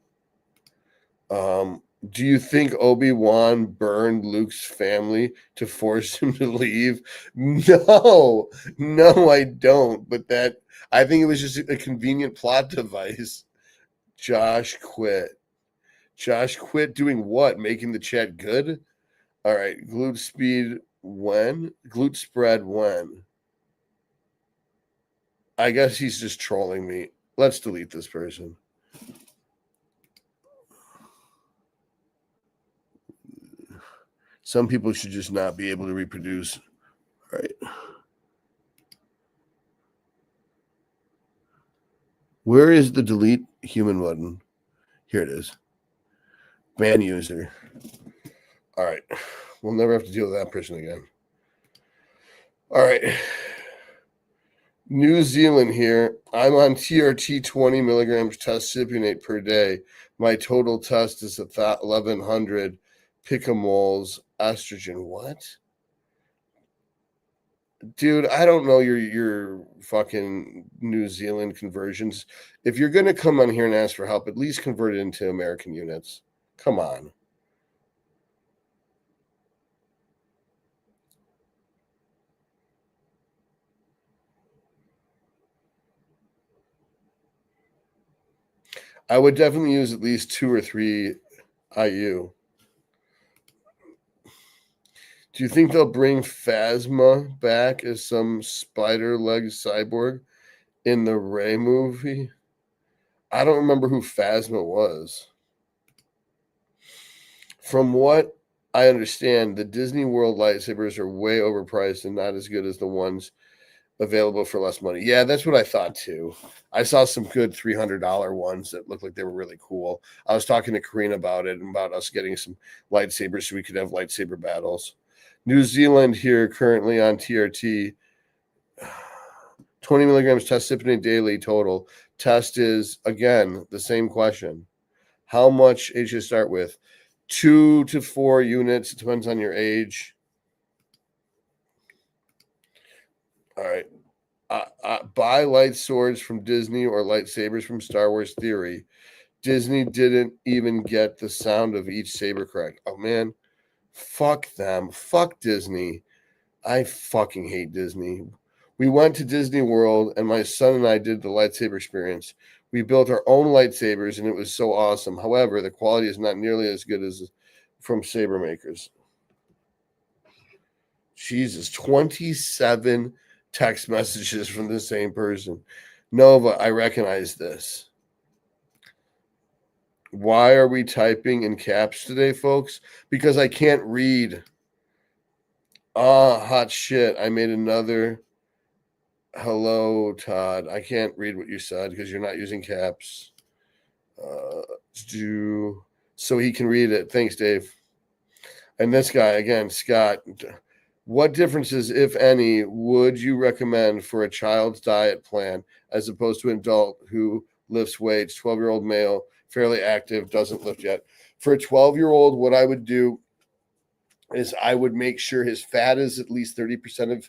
Do you think Obi-Wan burned Luke's family to force him to leave? No, I don't. But I think it was just a convenient plot device. Josh quit. Josh quit doing what? Making the chat good? All right. Glute speed when? Glute spread when? I guess he's just trolling me. Let's delete this person. Some people should just not be able to reproduce. All right. Where is the delete human button? Here it is. Ban user. All right. We'll never have to deal with that person again. All right. New Zealand here. I'm on TRT 20 milligrams test cypionate per day. My total test is 1,100 picomoles estrogen. What? Dude, I don't know your fucking New Zealand conversions. If you're gonna come on here and ask for help, at least convert it into American units. Come on. I would definitely use at least 2 or 3 IU. Do you think they'll bring Phasma back as some spider leg cyborg in the Ray movie? I don't remember who Phasma was. From what I understand, the Disney World lightsabers are way overpriced and not as good as the ones available for less money. Yeah, that's what I thought too. I saw some good $300 ones that looked like they were really cool. I was talking to Karina about it and about us getting some lightsabers so we could have lightsaber battles. New Zealand here currently on TRT, 20 milligrams test cypionate daily total. Test is, again, the same question. How much age you start with? 2 to 4 units. It depends on your age. All right. Buy light swords from Disney or lightsabers from Star Wars Theory. Disney didn't even get the sound of each saber correct. Oh, man. Fuck them. Fuck Disney. I fucking hate Disney. We went to Disney World, and my son and I did the lightsaber experience. We built our own lightsabers, and it was so awesome. However, the quality is not nearly as good as from saber makers. Jesus, 27 text messages from the same person. Nova, I recognize this. Why are we typing in caps today, folks? Because I can't read. Hot shit. I made another. Hello, Todd. I can't read what you said because you're not using caps. So he can read it. Thanks, Dave. And this guy, again, Scott. What differences, if any, would you recommend for a child's diet plan as opposed to an adult who lifts weights, 12-year-old male, fairly active, doesn't lift yet? For a 12-year-old, what I would do is I would make sure his fat is at least 30% of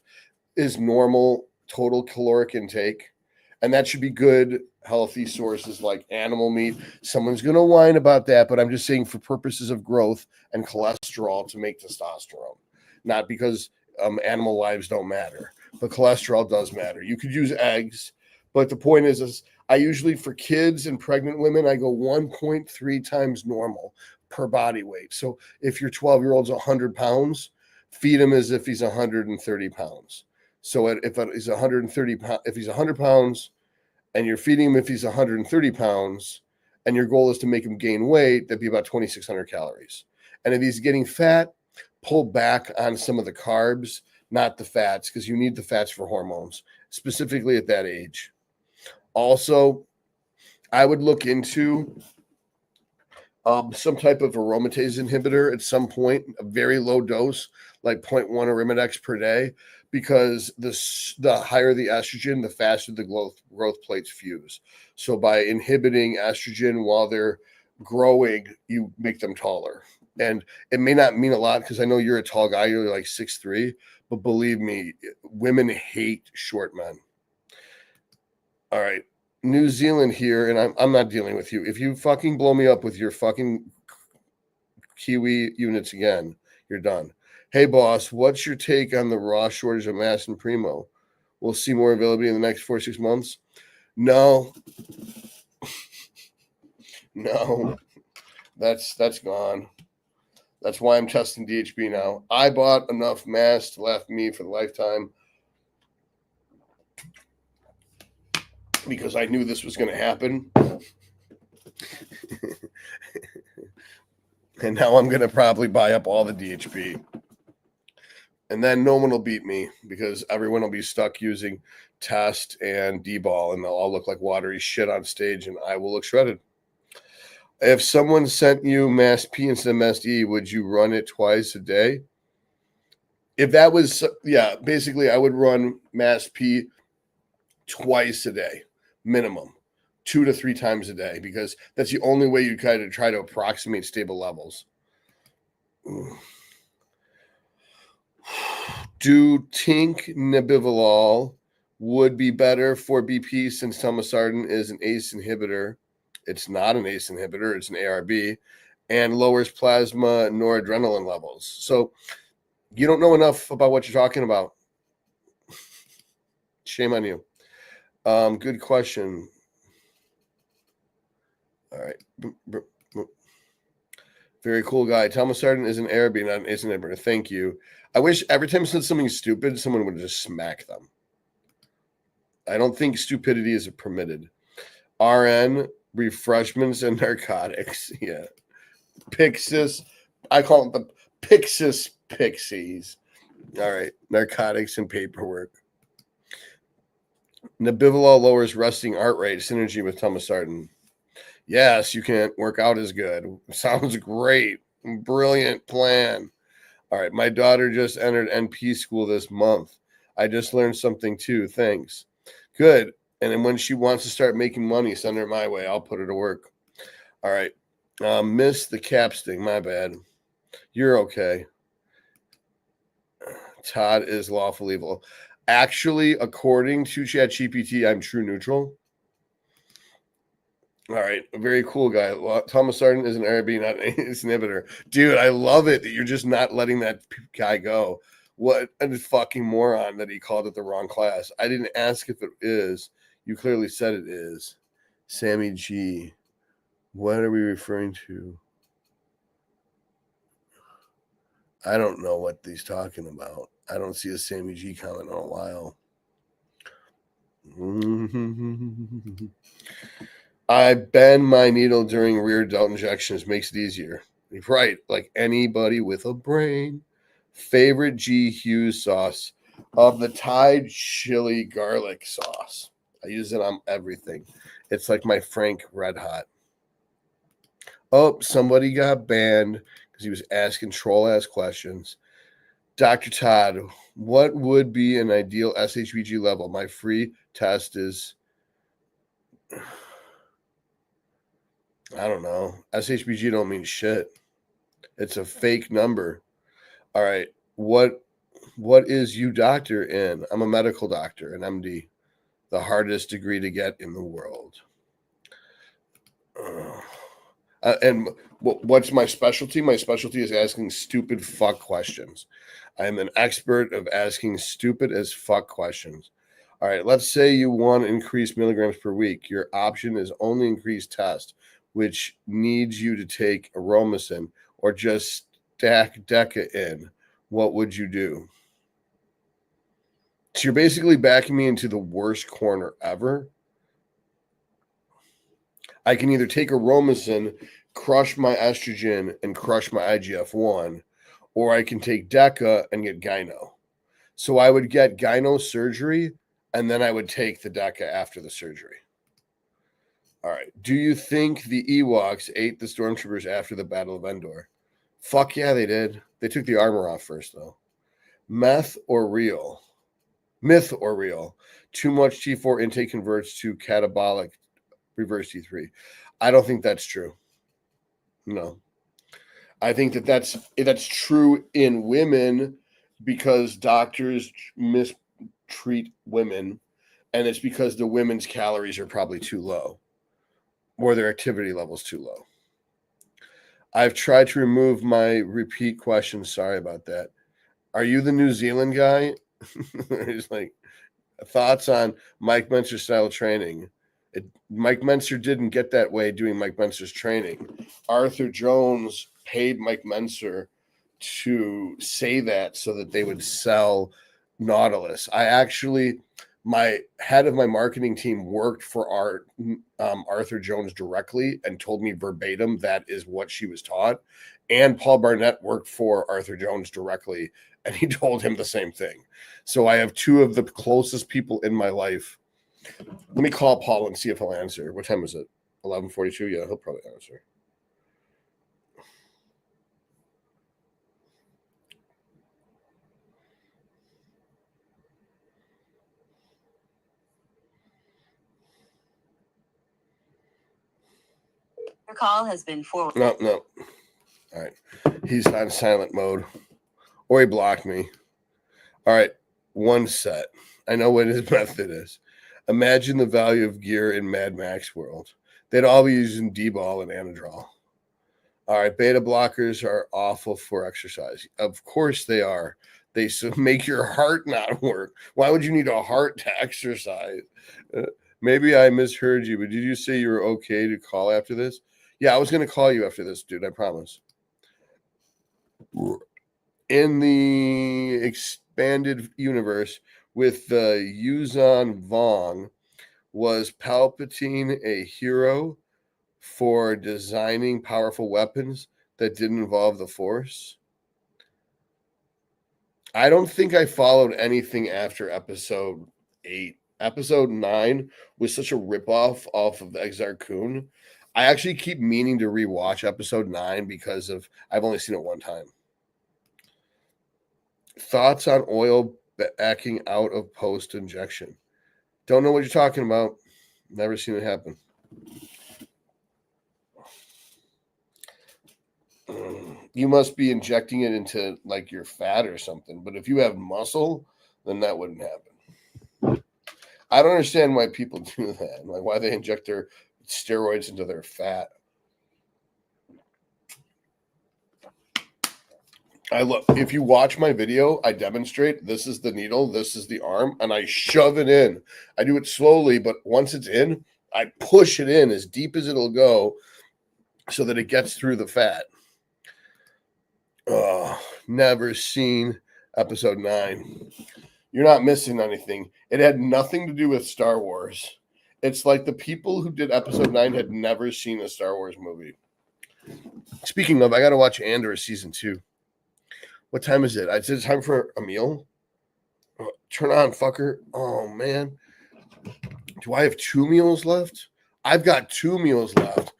his normal total caloric intake. And that should be good, healthy sources like animal meat. Someone's going to whine about that, but I'm just saying for purposes of growth and cholesterol to make testosterone. Not because animal lives don't matter, but cholesterol does matter. You could use eggs, but the point is I usually, for kids and pregnant women, I go 1.3 times normal per body weight. So if your 12-year-old's 100 pounds, feed him as if he's 130 pounds. So if he's 130 pounds, if he's 100 pounds, and you're feeding him if he's 130 pounds, and your goal is to make him gain weight, that'd be about 2,600 calories. And if he's getting fat, pull back on some of the carbs, not the fats, because you need the fats for hormones, specifically at that age. Also, I would look into some type of aromatase inhibitor at some point, a very low dose, like 0.1 Arimidex per day, because the higher the estrogen, the faster the growth plates fuse. So by inhibiting estrogen while they're growing, you make them taller. And it may not mean a lot because I know you're a tall guy, you're like 6'3", but believe me, women hate short men. All right. New Zealand here, and I'm not dealing with you. If you fucking blow me up with your fucking Kiwi units again, you're done. Hey, boss, what's your take on the raw shortage of Mass and Primo? We'll see more availability in the next 4 or 6 months? No. No. That's gone. That's why I'm testing DHB now. I bought enough Mass to last me for the lifetime because I knew this was going to happen. And now I'm going to probably buy up all the DHB. And then no one will beat me because everyone will be stuck using Test and D-Ball, and they'll all look like watery shit on stage, and I will look shredded. If someone sent you Mass P instead of Mass D, would you run it twice a day? If that was, yeah, basically I would run Mass P twice a day, minimum, 2 to 3 times a day, because that's the only way you kind of try to approximate stable levels. Do tink nebivolol would be better for BP since telmisartan is an ACE inhibitor? It's not an ACE inhibitor, it's an ARB, and lowers plasma noradrenaline levels. So you don't know enough about what you're talking about. Shame on you. Good question. All right. Very cool guy. Telmisartan is an ARB, not an ACE inhibitor. Thank you. I wish every time I said something stupid, someone would just smack them. I don't think stupidity is permitted. RN, refreshments, and narcotics. Yeah. Pixis. I call it the Pixis Pixies. All right. Narcotics and paperwork. Nebivolol lowers resting heart rate, synergy with telmisartan. Yes, you can't work out as good. Sounds great. Brilliant plan. All right. My daughter just entered NP school this month. I just learned something too. Thanks. Good. And then when she wants to start making money, send her my way. I'll put her to work. All right. Miss the capsting. My bad. You're okay. Todd is lawful evil. Actually, according to ChatGPT, I'm true neutral. All right, a very cool guy. Telmisartan is an ARB, not an ACE inhibitor. Dude, I love it that you're just not letting that guy go. What a fucking moron that he called it the wrong class. I didn't ask if it is. You clearly said it is. Sammy G. What are we referring to? I don't know what he's talking about. I don't see a Sammy G comment in a while. I bend my needle during rear delt injections. Makes it easier. Right. Like anybody with a brain. Favorite G. Hughes sauce of the Thai chili garlic sauce. I use it on everything. It's like my Frank Red Hot. Oh, somebody got banned because he was asking troll ass questions. Dr. Todd, what would be an ideal SHBG level? My free test is, I don't know. SHBG don't mean shit. It's a fake number. All right. What is you doctor in? I'm a medical doctor, an MD. The hardest degree to get in the world. And what's my specialty? My specialty is asking stupid fuck questions. I am an expert of asking stupid as fuck questions. All right, let's say you want to increase milligrams per week. Your option is only increase test, which needs you to take aromasin or just stack Deca in. What would you do? So you're basically backing me into the worst corner ever. I can either take aromasin, crush my estrogen, and crush my IGF-1, or I can take Deca and get gyno. So I would get gyno surgery, and then I would take the Deca after the surgery. All right. Do you think the Ewoks ate the stormtroopers after the Battle of Endor? Fuck yeah, they did. They took the armor off first, though. Meth or real? Myth or real? Too much T4 intake converts to catabolic reverse T3. I don't think that's true. No. I think that's true in women because doctors mistreat women, and it's because the women's calories are probably too low or their activity levels too low. I've tried to remove my repeat questions. Sorry about that. Are you the New Zealand guy? He's like, thoughts on Mike Menser style training. Mike Menser didn't get that way doing Mike Menser's training. Arthur Jones paid Mike Menser to say that so that they would sell Nautilus. My head of my marketing team worked for Arthur Jones directly and told me verbatim that is what she was taught. And Paul Barnett worked for Arthur Jones directly, and he told him the same thing. So I have two of the closest people in my life. Let me call Paul and see if he'll answer. What time is it? 11:42? Yeah, he'll probably answer. Your call has been forwarded. No. All right. He's on silent mode. Or he blocked me. All right. One set. I know what his method is. Imagine the value of gear in Mad Max world. They'd all be using D-ball and Anadrol. All right. Beta blockers are awful for exercise. Of course they are. They make your heart not work. Why would you need a heart to exercise? Maybe I misheard you, but did you say you were okay to call after this? Yeah, I was going to call you after this, dude. I promise. In the expanded universe with Yuzan Vong, was Palpatine a hero for designing powerful weapons that didn't involve the Force? I don't think I followed anything after episode 8. Episode 9 was such a ripoff off of Exar Kun. I actually keep meaning to rewatch episode 9 because I've only seen it one time. Thoughts on oil backing out of post injection? Don't know what you're talking about. Never seen it happen. You must be injecting it into like your fat or something. But if you have muscle, then that wouldn't happen. I don't understand why people do that. Like why they inject their steroids into their fat. If you watch my video, I demonstrate this is the needle, this is the arm, and I shove it in. I do it slowly, but once it's in, I push it in as deep as it'll go so that it gets through the fat. Oh, never seen episode 9. You're not missing anything. It had nothing to do with Star Wars. It's like the people who did episode 9 had never seen a Star Wars movie. Speaking of, I got to watch Andor season 2. What time is it? Is it time for a meal? Turn on, fucker. Oh, man. Do I have 2 meals left? I've got 2 meals left.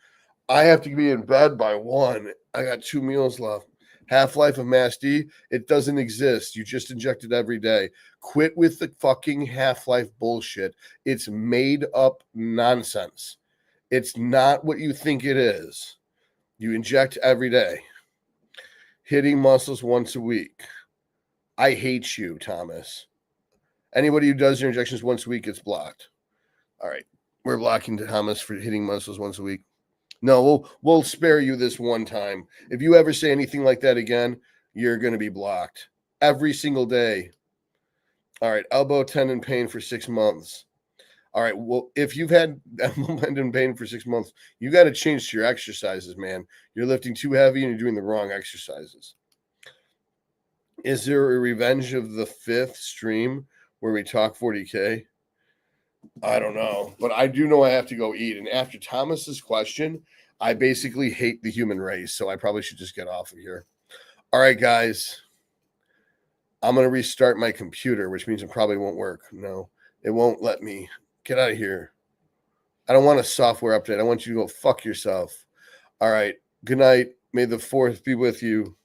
I have to be in bed by 1. I got 2 meals left. Half-life of Mass D, it doesn't exist. You just inject it every day. Quit with the fucking half-life bullshit. It's made up nonsense. It's not what you think it is. You inject every day. Hitting muscles once a week. I hate you, Thomas. Anybody who does their injections once a week gets blocked. All right. We're blocking Thomas for hitting muscles once a week. No, we'll spare you this one time. If you ever say anything like that again, you're going to be blocked every single day. All right. Elbow tendon pain for 6 months. All right. Well, if you've had elbow tendon pain for 6 months, you got to change your exercises, man. You're lifting too heavy and you're doing the wrong exercises. Is there a revenge of the 5th stream where we talk 40K? I don't know, but I do know I have to go eat. And after Thomas's question, I basically hate the human race, so I probably should just get off of here. All right, guys. I'm going to restart my computer, which means it probably won't work. No, it won't let me. Get out of here. I don't want a software update. I want you to go fuck yourself. All right. Good night. May the 4th be with you.